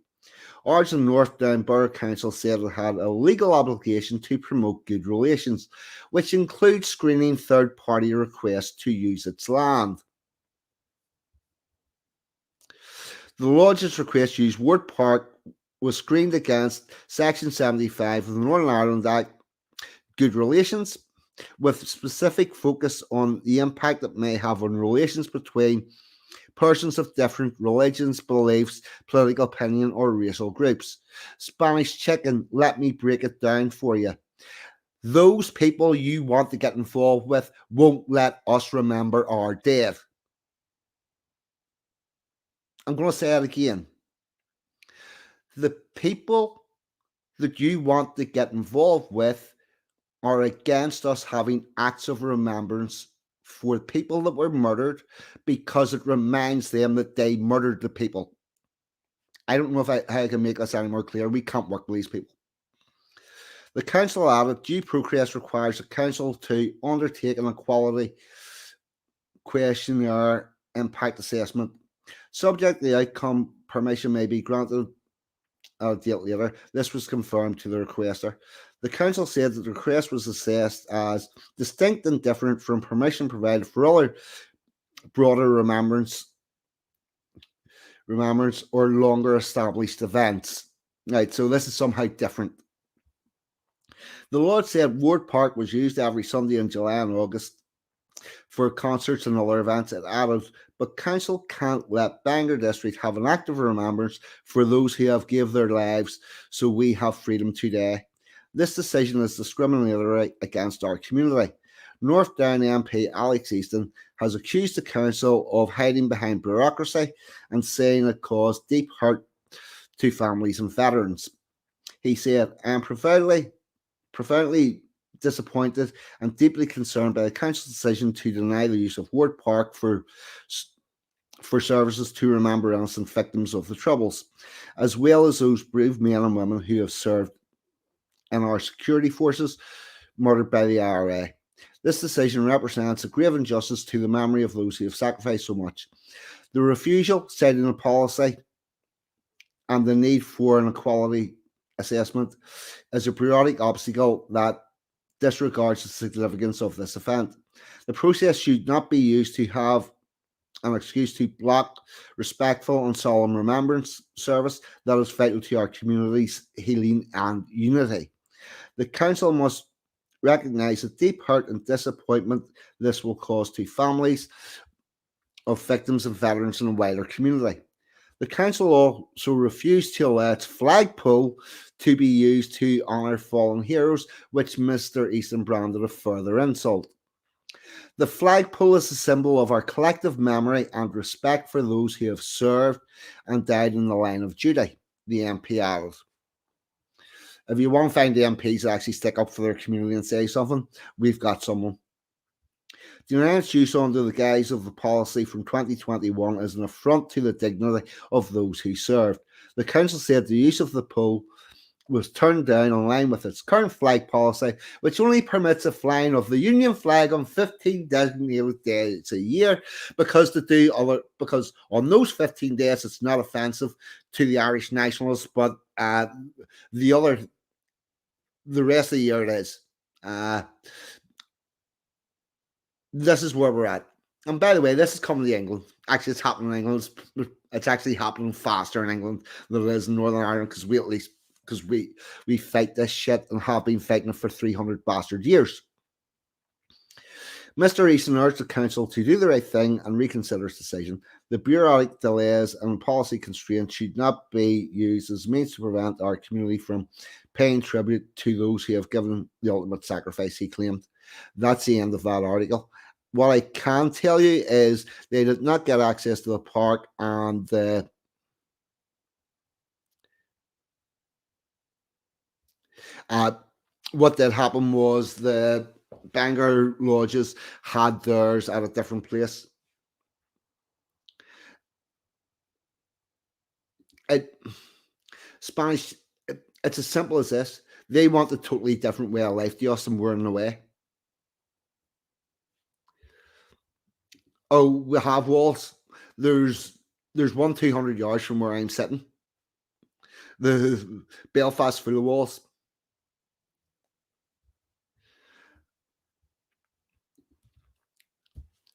Speaker 1: Ours and North Down Borough Council said it had a legal obligation to promote good relations, which includes screening third-party requests to use its land. The Lodge's request to use Ward Park was screened against Section 75 of the Northern Ireland Act, Good Relations, with specific focus on the impact it may have on relations between persons of different religions, beliefs, political opinion, or racial groups. Spanish chicken, let me break it down for you. Those people you want to get involved with won't let us remember our dead. I'm going to say it again. The people that you want to get involved with are against us having acts of remembrance for people that were murdered because it reminds them that they murdered the people. I don't know how I can make this any more clear. We can't work with these people. The council added, due process requires the council to undertake an equality questionnaire impact assessment. Subject to the outcome, permission may be granted a date later. This was confirmed to the requester. The council said that the request was assessed as distinct and different from permission provided for other broader remembrance or longer established events. Right, so this is somehow different. The Lord said Ward Park was used every Sunday in July and August for concerts and other events. It added, but council can't let Bangor District have an act of remembrance for those who have gave their lives so we have freedom today. This decision is discriminatory against our community. North Down MP Alex Easton has accused the council of hiding behind bureaucracy and saying it caused deep hurt to families and veterans. He said, I am profoundly disappointed and deeply concerned by the council's decision to deny the use of Ward Park for services to remember innocent victims of the Troubles, as well as those brave men and women who have served in our security forces murdered by the IRA. This decision represents a grave injustice to the memory of those who have sacrificed so much. The refusal, citing the policy and the need for an equality assessment, is a periodic obstacle that disregards the significance of this event. The process should not be used to have an excuse to block respectful and solemn remembrance service that is vital to our community's healing and unity. The council must recognise the deep hurt and disappointment this will cause to families of victims and veterans in the wider community. The council also refused to allow its flagpole to be used to honour fallen heroes, which Mr. Easton branded a further insult. The flagpole is a symbol of our collective memory and respect for those who have served and died in the line of duty, the MP added. If you want to find the MPs that actually stick up for their community and say something, we've got someone. The announced use under the guise of the policy from 2021 is an affront to the dignity of those who served. The council said the use of the pole was turned down in line with its current flag policy, which only permits the flying of the Union flag on 15 designated days a year, because on those 15 days it's not offensive to the Irish nationalists, but the rest of the year it is. This is where we're at. And by the way, this is coming to England. Actually, it's happening in England. It's actually happening faster in England than it is in Northern Ireland, because we fight this shit and have been fighting it for 300 bastard years. Mr. Easton urged the council to do the right thing and reconsider its decision. The bureaucratic delays and policy constraints should not be used as means to prevent our community from paying tribute to those who have given the ultimate sacrifice, he claimed. That's the end of that article. What I can tell you is they did not get access to the park, and what did happen was the Bangor lodges had theirs at a different place. Spanish, it's as simple as this. They want a totally different way of life to us, and we're in the way. Oh, we have walls. There's 200 yards from where I'm sitting. The Belfast full of walls.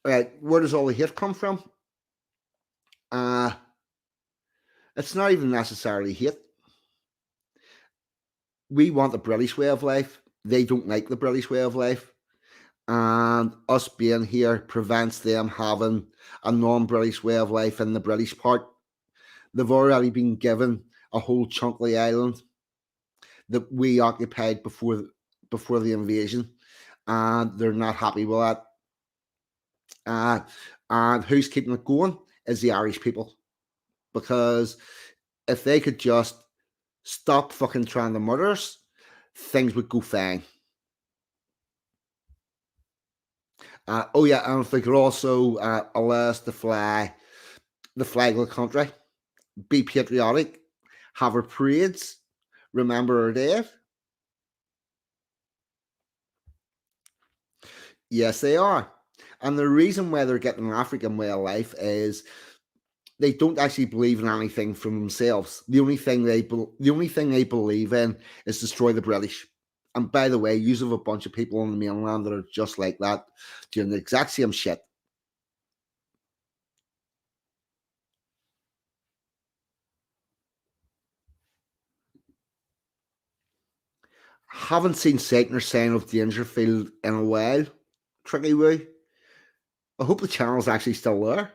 Speaker 1: Right, where does all the hate come from? It's not even necessarily hate. We want the British way of life. They don't like the British way of life. And us being here prevents them having a non-British way of life in the British part. They've already been given a whole chunk of the island that we occupied before the invasion, and they're not happy with that. And who's keeping it going is the Irish people, because if they could just stop fucking trying to murder us, things would go fine. Oh yeah, and if they could also allow us to fly the flag of the country, be patriotic, have our parades, remember our Dave. Yes, they are. And the reason why they're getting an African way of life is they don't actually believe in anything from themselves. The only thing they believe in is destroy the British. And by the way, you have a bunch of people on the mainland that are just like that, doing the exact same shit. Haven't seen sight nor sign of Dangerfield in a while. Tricky Woo. I hope the channel's actually still there.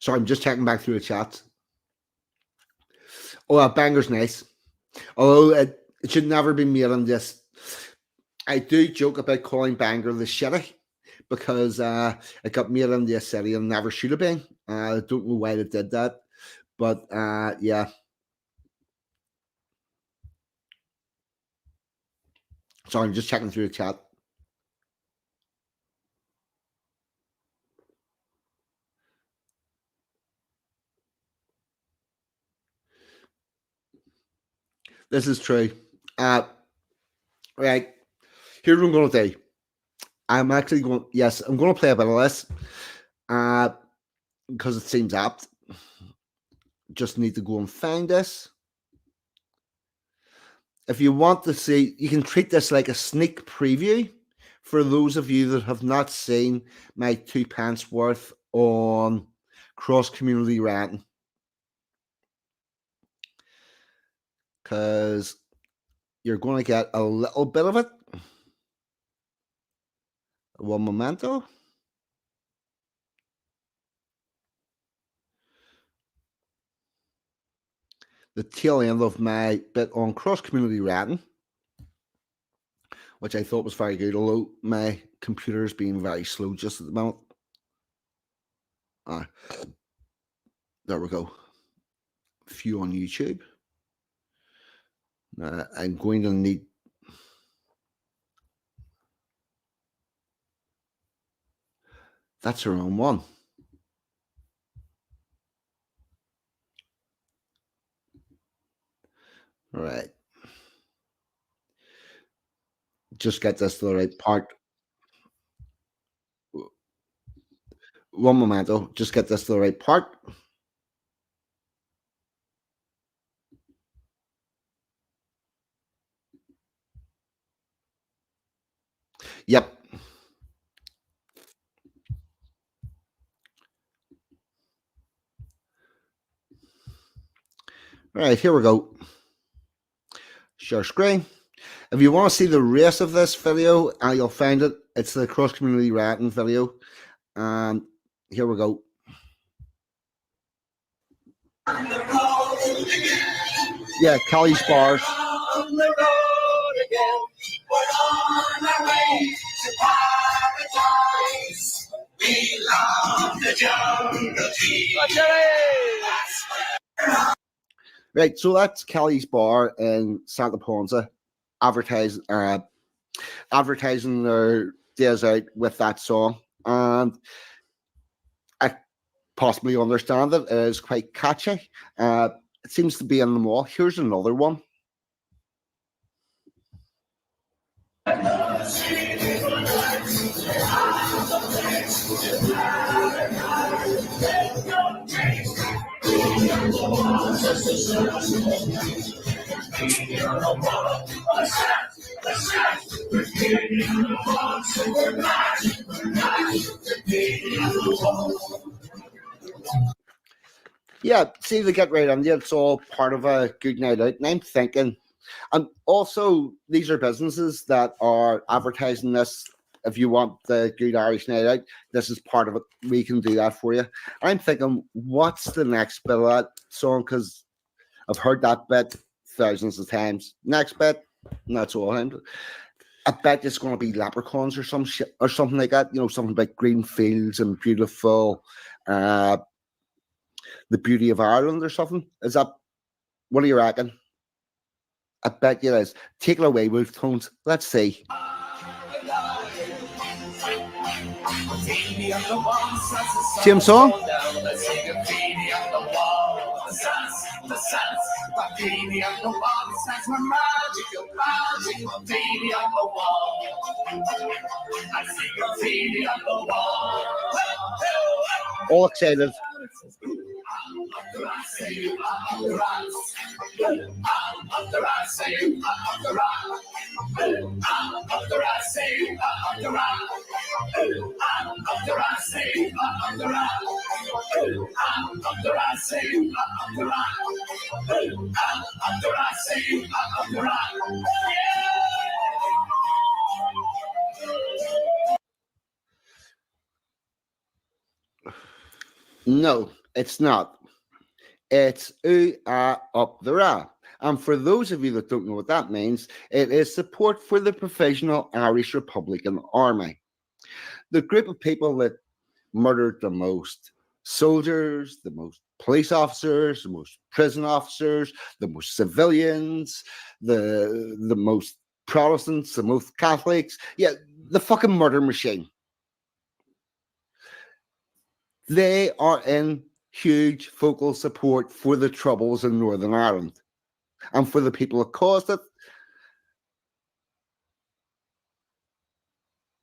Speaker 1: Sorry, I'm just checking back through the chat. Oh, Banger's nice. Although it should never be made on this. I do joke about calling Bangor the shitty because it got made in the city and never should have been. I don't know why they did that. But yeah. Sorry, I'm just checking through the chat. This is true. Right. Here's what I'm going to do. I'm actually going, yes, I'm going to play a bit of this because it seems apt. Just need to go and find this. If you want to see, you can treat this like a sneak preview for those of you that have not seen my 2 pence worth on cross-community ranting. Because you're going to get a little bit of it. One momento. The tail end of my bit on cross-community ranting, which I thought was very good, although my computer is being very slow just at the moment. There we go. A few on YouTube. I'm going to need... That's the wrong one. All right. Just get this to the right part. One momento. Just get this to the right part. Yep. All right, here we go. Share screen. If you want to see the rest of this video, you'll find it. It's the cross-community ranting video. And here we go. Yeah, Kelly's bars. On the road again. We're on our way to paradise. We love the jungle tea. Right, so that's Kelly's bar in Santa Ponsa, advertised advertising their days out with that song. And I possibly understand it. It is quite catchy. It seems to be in them all. Here's another one. Yeah, see, they get right on you. It's all part of a good night out. And I'm thinking, and also, these are businesses that are advertising this. If you want the good Irish night out, this is part of it. We can do that for you. I'm thinking, what's the next bit of that song? Because I've heard that bit thousands of times. Next bit, that's all. I bet it's going to be leprechauns or some shit or something like that. You know, something about green fields and beautiful, the beauty of Ireland or something. Is that, what do you reckon? I bet you it is. Take it away, Wolf Tones. Let's see. Same song? All excited. No, it's not. It's ooh ah up the ra. And for those of you that don't know what that means, it is support for the Provisional Irish Republican Army, the group of people that murdered the most soldiers, the most police officers, the most prison officers, the most civilians, the most Protestants, the most Catholics. Yeah, the fucking murder machine. They are in huge focal support for the Troubles in Northern Ireland and for the people that caused it.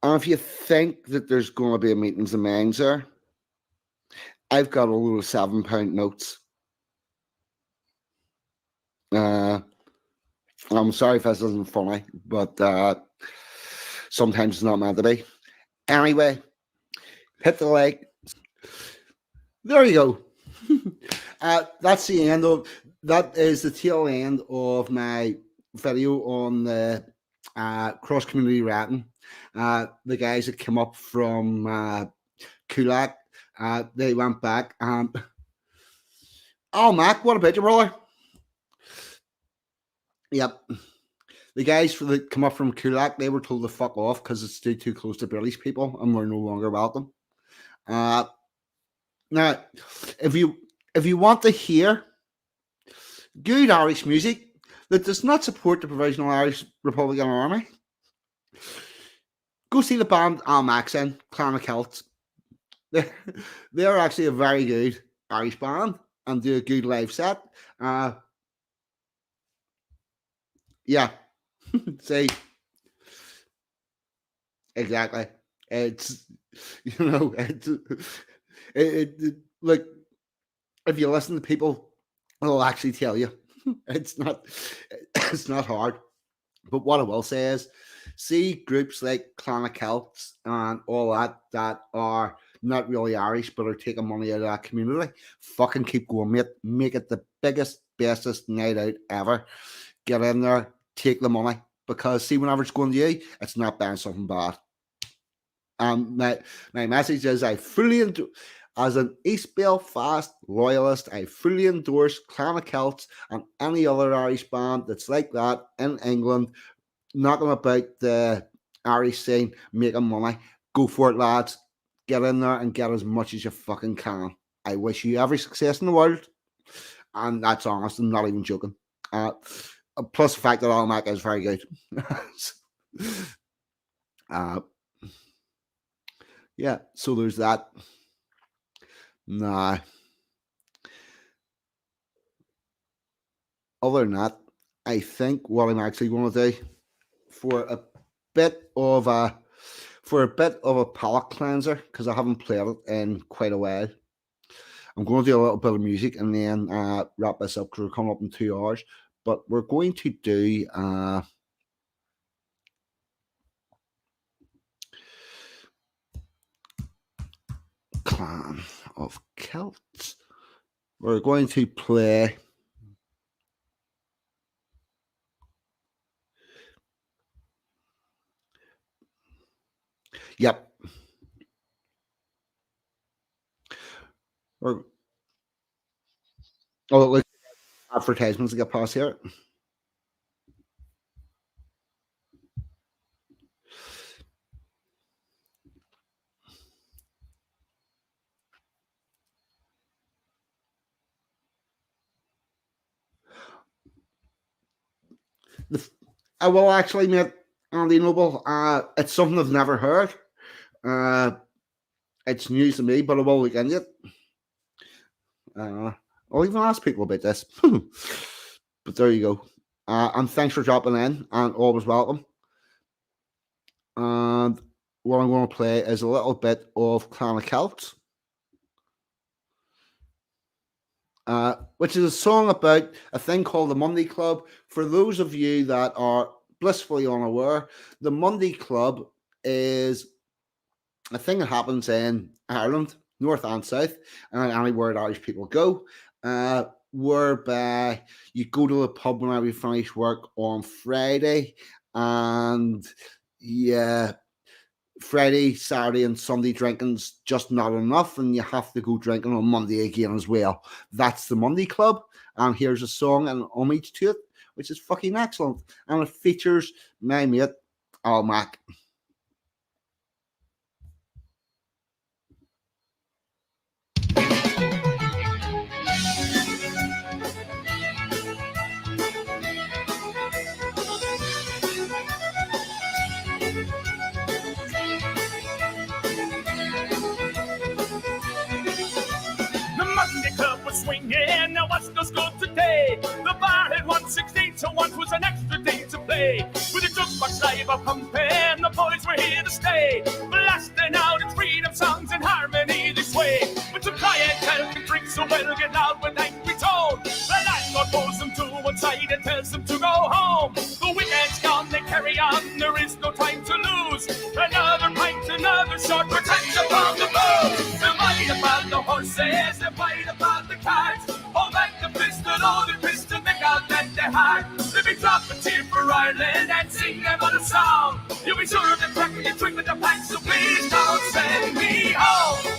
Speaker 1: And if you think that there's going to be a meetings and minds there, I've got a load of £7 notes. I'm sorry if this isn't funny, but sometimes it's not meant to be. Anyway, hit the like. There you go. That's the end of that. Is the tail end of my video on the cross community ratting. The guys that came up from Kulak, they went back and oh, Mac, what about you, brother? Yep. The guys that come up from Kulak, they were told to fuck off because it's too close to British people and we're no longer welcome. Now, if you want to hear good Irish music that does not support the Provisional Irish Republican Army, go see the band Almaxen, Clan of Celts. They're actually a very good Irish band and do a good live set. Yeah, see, exactly. It's like if you listen to people, they'll actually tell you. It's not hard. But what I will say is, see groups like Clan of Celts and all that are not really Irish, but are taking money out of that community. Fucking keep going, mate. Make it the biggest, bestest night out ever. Get in there, take the money. Because see, whenever it's going to you, it's not buying something bad. My message is I fully as an East Belfast loyalist, I fully endorse Clan of Celts and any other Irish band that's like that in England, knocking about the Irish scene, making money. Go for it, lads. Get in there and get as much as you fucking can. I wish you every success in the world. And that's honest, I'm not even joking. Plus the fact that Almac is very good. Uh, yeah, so there's that. Nah, other than that, I think what I'm actually going to do for a bit of a palate cleanser, because I haven't played it in quite a while. I'm going to do a little bit of music and then wrap this up because we're coming up in 2 hours. But we're going to do Clan of Celts. We're going to play yep. Or oh, look, advertisements to get past here. I will actually, mate, Andy Noble. It's something I've never heard. It's news to me, but I will look into it. I'll even ask people about this. But there you go. And thanks for dropping in, and always welcome. And what I'm going to play is a little bit of Clan of Celts, which is a song about a thing called the Monday Club. For those of you that are blissfully unaware, the Monday Club is a thing that happens in Ireland, north and south, and anywhere that Irish people go, whereby you go to the pub whenever you finish work on Friday, and yeah, Friday, Saturday, and Sunday drinking's just not enough, and you have to go drinking on Monday again as well. That's the Monday Club, and here's a song and homage to it, which is fucking excellent, and it features my mate Al Mac.
Speaker 2: Swinging, there was no school today. The bar had 116, so one was an extra day to play. With a jukebox live up pumping, the boys were here to stay, blasting out its freedom songs in harmony this way. With some clientele can drink so well, get loud with angry tone. The landlord pulls them to one side and tells them to go home. The weekend's gone, they carry on, there is no time to lose. Another pint, another shot, protect upon the booze. They fight about the horses, they fight about the cards. Hold back the pistol, oh the pistol, make out that they're hard. Let me drop a tear for Ireland and sing them on a song. You'll be sure of the crack when you drink with the pack, so please don't send me home.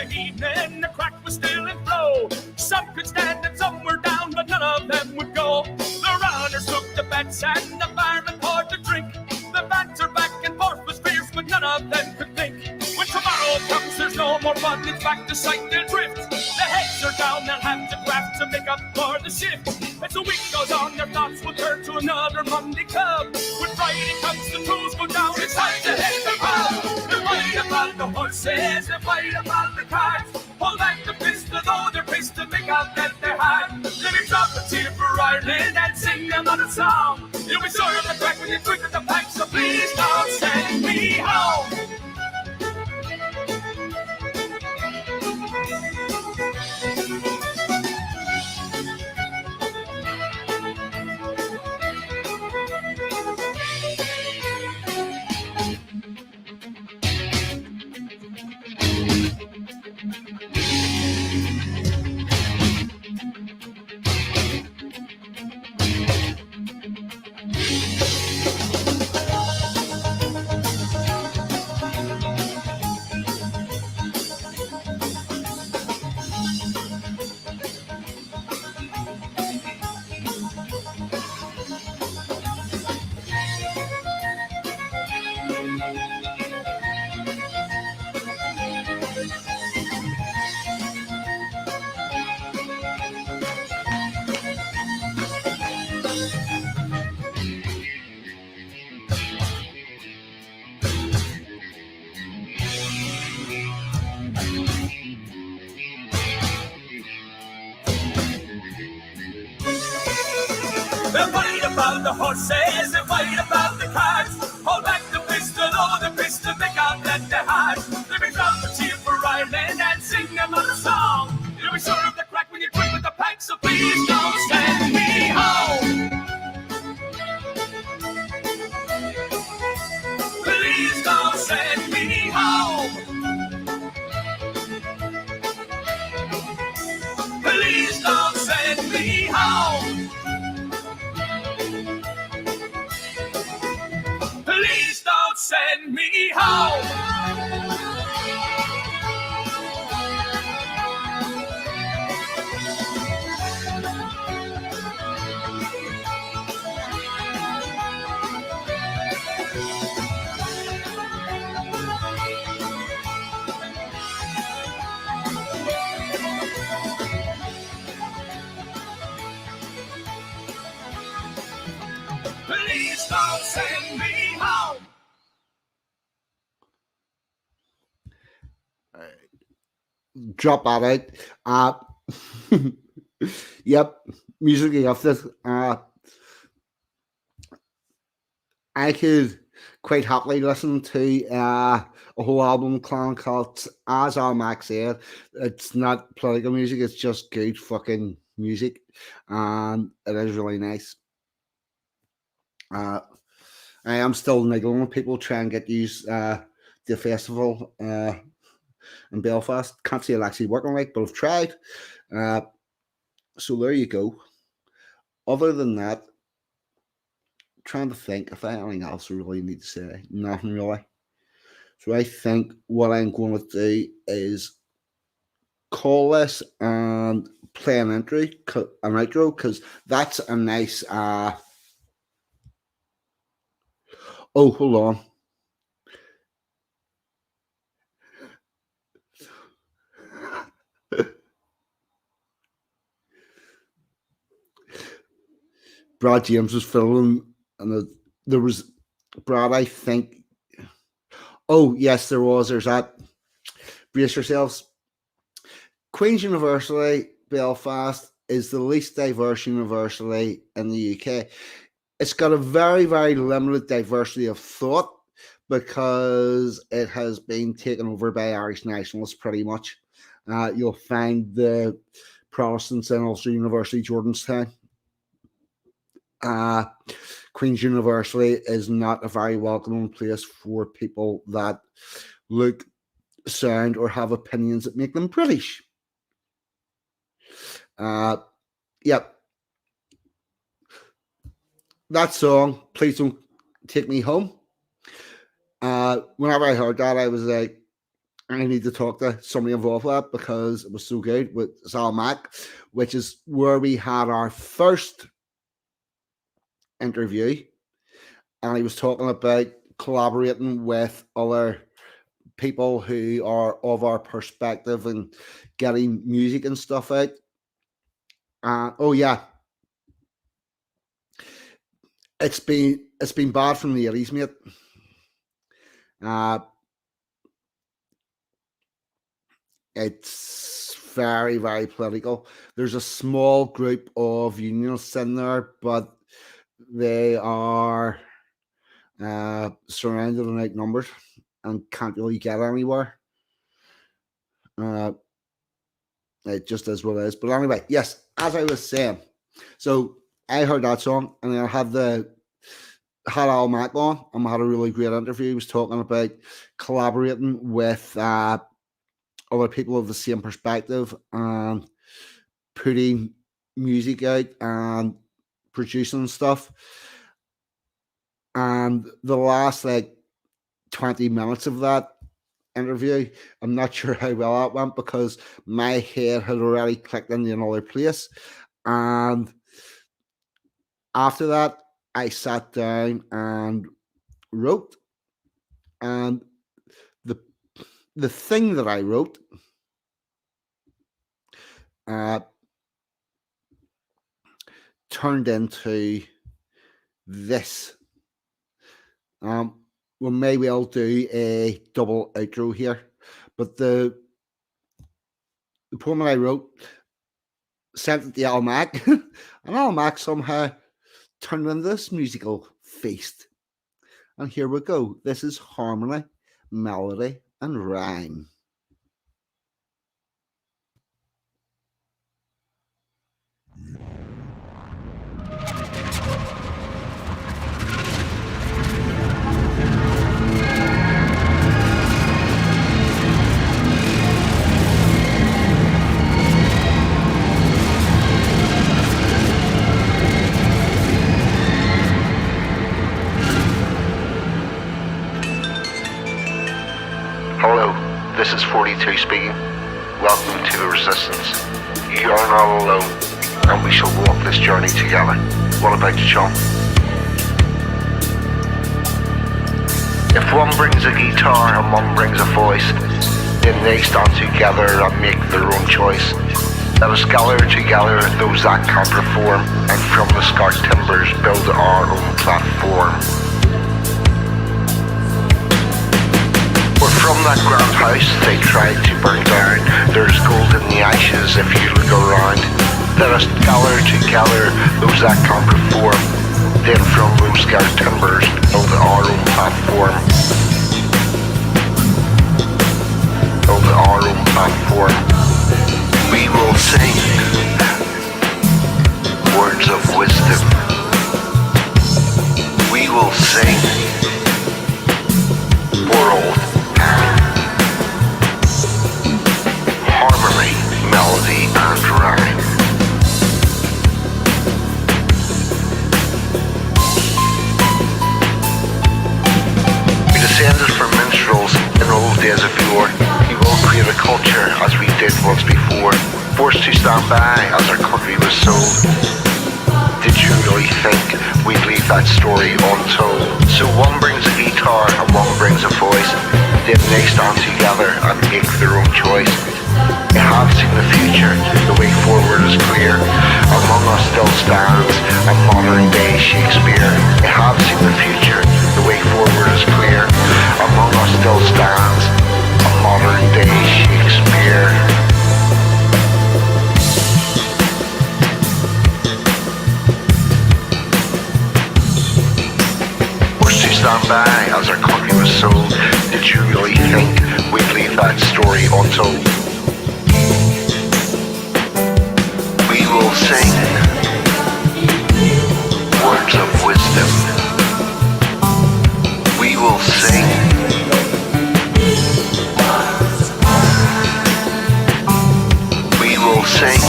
Speaker 2: Evening, the crack was still in flow. Some could stand and some were down, but none of them would go. The runners took the bets and the firemen poured the drink. The banter back and forth was fierce, but none of them could think. When tomorrow comes, there's no more fun. It's back to sight they'll drift. The heads are down, they'll have to craft to make up for the shift. As the week goes on, their thoughts will turn to another Monday club. When Friday comes, the tools go down. It's time to hit the pub. They fight about the horses, they fight about the cards. Hold back the pistol, though they're pissed to make out that they're hard. Let me drop a tear for Ireland and sing them on a song. You'll be sure of the crack when you drink with the pack, so please don't send me home. about the horses and fight about the cards. Hold back the pistol, oh, the pistol, make out that the heart. Let me drum the cheer for Ireland and sing them a song. You'll be sure of the crack when you quit with the pack, so please don't send me home. Please don't send me home. Please don't send me home. Please don't send me home. Please don't send me home.
Speaker 1: Drop that out. Yep, music gifted. I could quite happily listen to a whole album of Clan Cults. As our Max said, it's not political music, it's just good fucking music. And it is really nice. I am still niggling when people try and get used the festival in Belfast. Can't see it actually working like, but I've tried. So there you go. Other than that, trying to think if I have anything else I really need to say. Nothing really. So I think what I'm going to do is call this and play an outro, because that's a nice. Oh, hold on. Brad James was filming, and there was Brad, I think. Oh, yes, there was. There's that. Brace yourselves. Queen's University, Belfast, is the least diverse university in the UK. It's got a very, very limited diversity of thought because it has been taken over by Irish nationalists pretty much. You'll find the Protestants in Ulster University, Jordanstown. Queen's University is not a very welcoming place for people that look, sound, or have opinions that make them British. Yep. That song, Please Don't Take Me Home. Whenever I heard that, I was like, I need to talk to somebody involved with that because it was so good with Sal Mack, which is where we had our first interview. And he was talking about collaborating with other people who are of our perspective and getting music and stuff out. Oh yeah, it's been bad from the 80s, mate. It's very, very political. There's a small group of unionists in there, but they are surrounded and outnumbered and can't really get anywhere. It just is what it is. But anyway, yes, as I was saying, so I heard that song and I had Al Mack on and we had a really great interview. He was talking about collaborating with other people of the same perspective and putting music out and producing stuff. And the last 20 minutes of that interview, I'm not sure how well that went because my head had already clicked into another place. And after that, I sat down and wrote. And the thing that I wrote turned into this. We may well do a double outro here, but the poem that I wrote sent it to Al Mack, and Al Mack somehow turn into this musical feast. And here we go. This is harmony, melody, and rhyme.
Speaker 5: Hello, this is 42 speaking. Welcome to the Resistance. You are not alone, and we shall walk this journey together. What about you, chum? If one brings a guitar and one brings a voice, then they stand together and make their own choice. Let us gather together those that can perform, and from the scarred timbers build our own platform. For from that grand house they tried to burn down, there's gold in the ashes if you look around. Let us gather together those that can perform, then from those scarred timbers build our own platform. Build our own platform. We will sing words of wisdom. We will sing for all time. Harmony, melody, and rhyme. We descended from minstrels in old days of yore. We will create a culture as we did once before, forced to stand by as our country was sold. Did you really think we'd leave that story untold? So one brings a guitar and one brings a voice, then they stand together and make their own choice. They have seen the future, the way forward is clear. Among us still stands a modern day Shakespeare. They have seen the future, the way forward is clear. Among us still stands a modern day Shakespeare. Forced to stand by as our country was sold. Did you really think we'd leave that story untold? We will sing words of wisdom. We will sing we will sing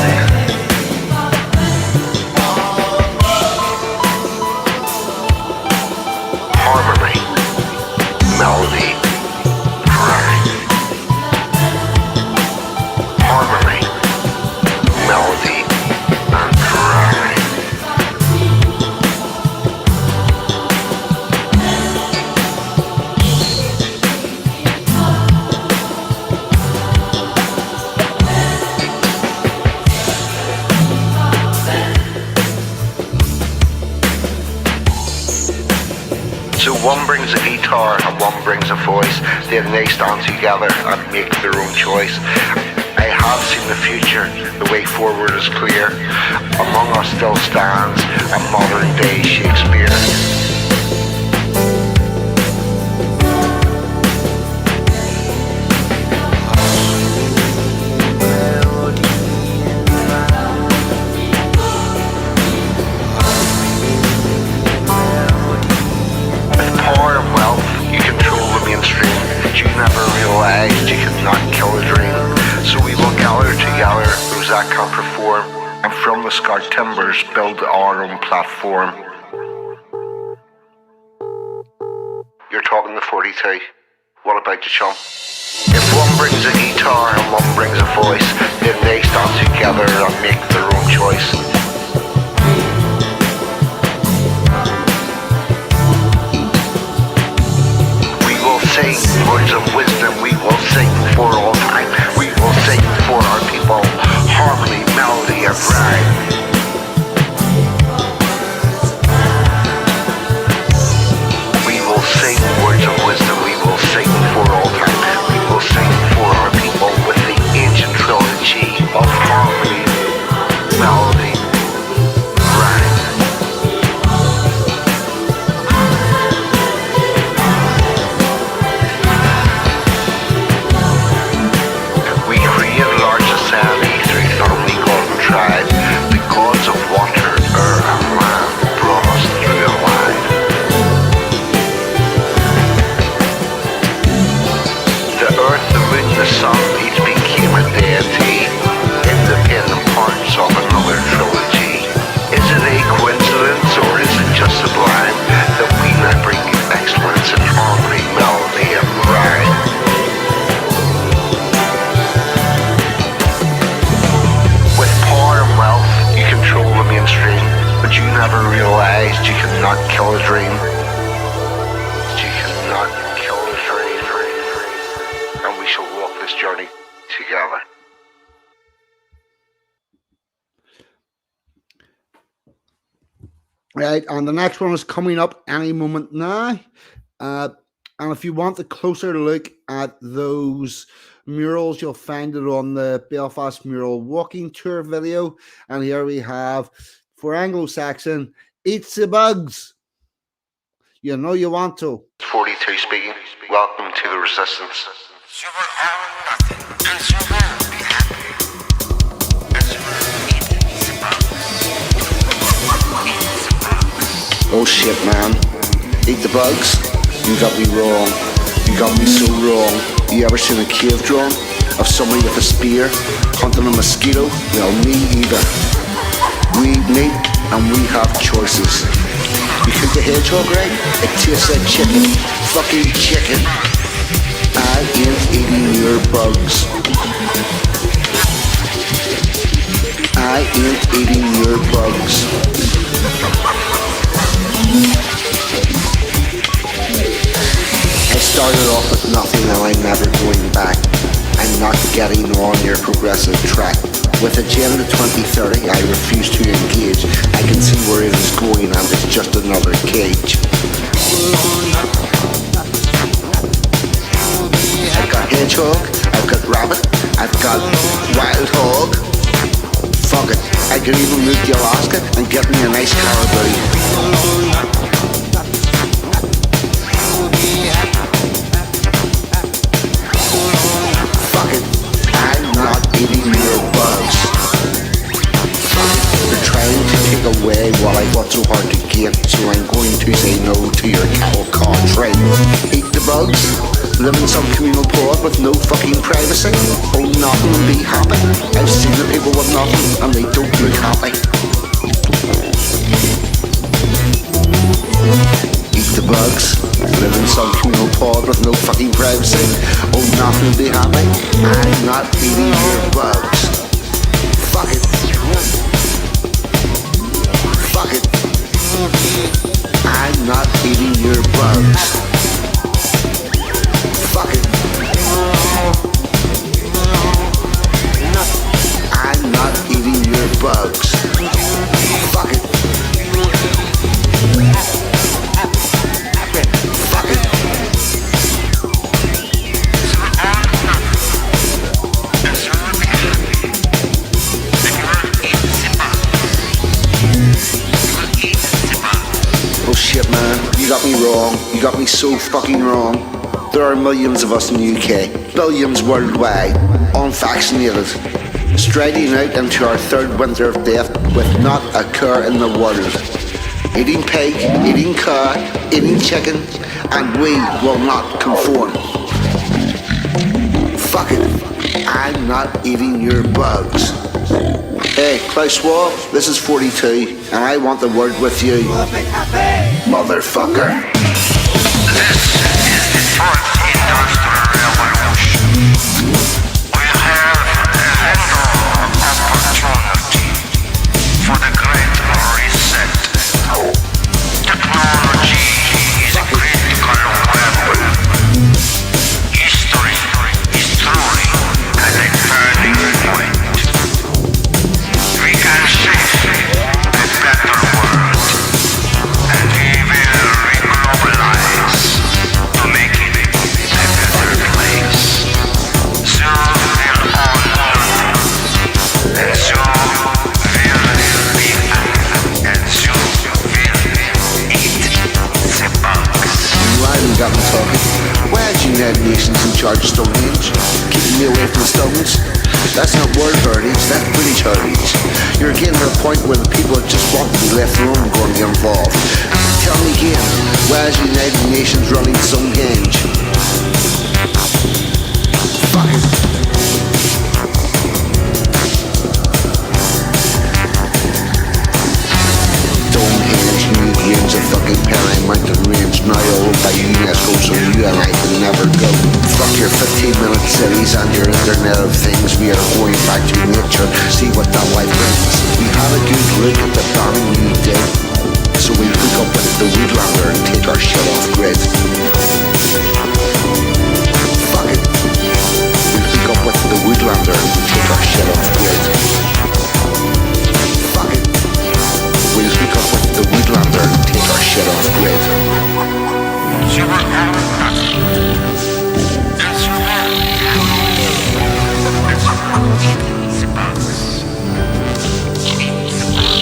Speaker 5: harmony, melody, rhyme. Harmony, melody, and rhyme. So one brings a guitar and one brings a voice, then they stand together and make their own choice. I have seen the future, the way forward is clear. Among us still stands a modern day Shakespeare. With power and wealth, you control the mainstream, but you never realized you could not kill a dream. So we will gather together those that can perform, and from the scarred timbers build our own platform. You're talking to 42. What about you, chum? If one brings a guitar and one brings a voice, then they stand together and make their own choice. We will sing words of wisdom. We will sing for all time. We will sing for our people. Harmony, melody, and rhyme. We will sing words of wisdom. We will sing for all time. We will sing for our people with the ancient trilogy of harmony, melody, rhyme. cannot kill a dream. You cannot kill a dream. And we shall walk this journey together.
Speaker 1: Right, and the next one is coming up any moment now. And if you want a closer look at those murals, you'll find it on the Belfast Mural Walking Tour video. And here we have, for Anglo-Saxon, Eats the Bugs. You know you want to.
Speaker 5: 42 speaking. Welcome to the resistance.
Speaker 6: You will own nothing, and you will be happy. And you will eat the bugs. Eat the bugs.
Speaker 5: Oh shit, man. Eat the bugs? You got me wrong. You got me so wrong. You ever seen a cave drawing of somebody with a spear hunting a mosquito? Well, me either. We eat meat and we have choices. You cook the hedgehog right? It tastes like chicken. Fucking chicken. I ain't eating your bugs. I ain't eating your bugs. I started off with nothing and I'm never going back. I'm not getting on your progressive track. With Agenda 2030, I refuse to engage. I can see where it is going and it's just another cage. I've got hedgehog, I've got rabbit, I've got wild hog. Fuck it, I could even move to Alaska and get me a nice caribou. Fuck it, I'm not eating your bugs. They're trying to take away what I fought so hard to get, so I'm going to say no to your cattle car train. Eat the bugs? Live in some communal pod with no fucking privacy? Oh, nothing and be happy? I've seen the people with nothing and they don't look happy. Eat the bugs? Live in some communal pod with no fucking privacy? Oh, nothing and be happy? I'm not eating your bugs. Fuck it. Fuck it. I'm not eating your bugs. Fuck it. I'm not eating your bugs. Fuck it. Fuck it. Oh shit, man. You got me wrong. You got me so fucking wrong. There are millions of us in the UK, billions worldwide, unvaccinated, striding out into our third winter of death with not a care in the world. Eating pig, eating cow, eating chicken, and we will not conform. Fuck it, I'm not eating your bugs. Hey, Klaus Schwab, this is 42, and I want the word with you. Motherfucker.
Speaker 6: Fourth Industrial Revolution. We have a window of opportunity for the great reset. Technology is a critical weapon. History is truly at a turning point. We can shape a better world, and we will reglobalize to make it a better place. So will honor, and so will be happy, and so will eat the bugs.
Speaker 5: Why we got me talking? Why is United Nations in charge of Stonehenge? Keeping me away from the stones? That's not world heritage, that's British heritage. You're getting to a point where the people just want to be left alone and going to get involved. Tell me again, why is United Nations running Stonehenge? Fuck it. Stonehenge museum's a fucking Penang mountain range now owned by UNESCO, so you and I can never go. Fuck your 15-minute cities and your Internet of Things. We are going back to nature, see what that life brings. We had a good look at the bombing you did. So we'll hook up with the Woodlander and take our shit off grid. Fuck it. We'll hook up with the Woodlander and take our shit off grid. Fuck it. We'll hook up with the Woodlander and take our shit off grid.
Speaker 6: You are out of luck. That's right. That's right. It's a box. It's a box.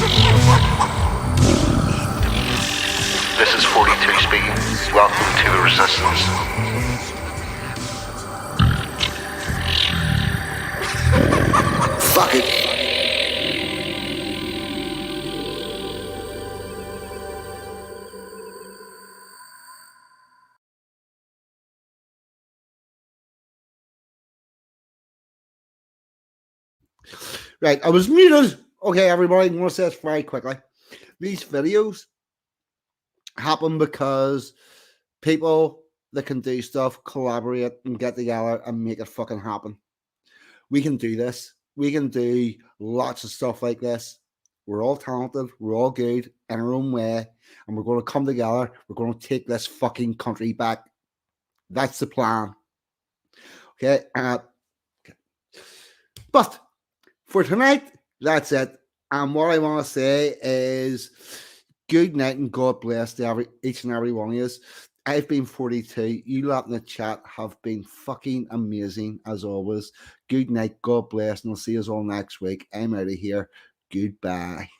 Speaker 6: You are happy.
Speaker 5: This is 42 speaking. Welcome to the Resistance. Fuck it.
Speaker 1: Right, I was muted. Okay, everybody, I'm going to say this very quickly. These videos happen because people that can do stuff collaborate and get together and make it fucking happen. We can do this. We can do lots of stuff like this. We're all talented. We're all good in our own way. And we're going to come together. We're going to take this fucking country back. That's the plan. Okay. But for tonight, that's it. And what I want to say is good night and God bless to each and every one of you. I've been 42. You lot in the chat have been fucking amazing as always. Good night. God bless. And I'll see you all next week. I'm out of here. Goodbye.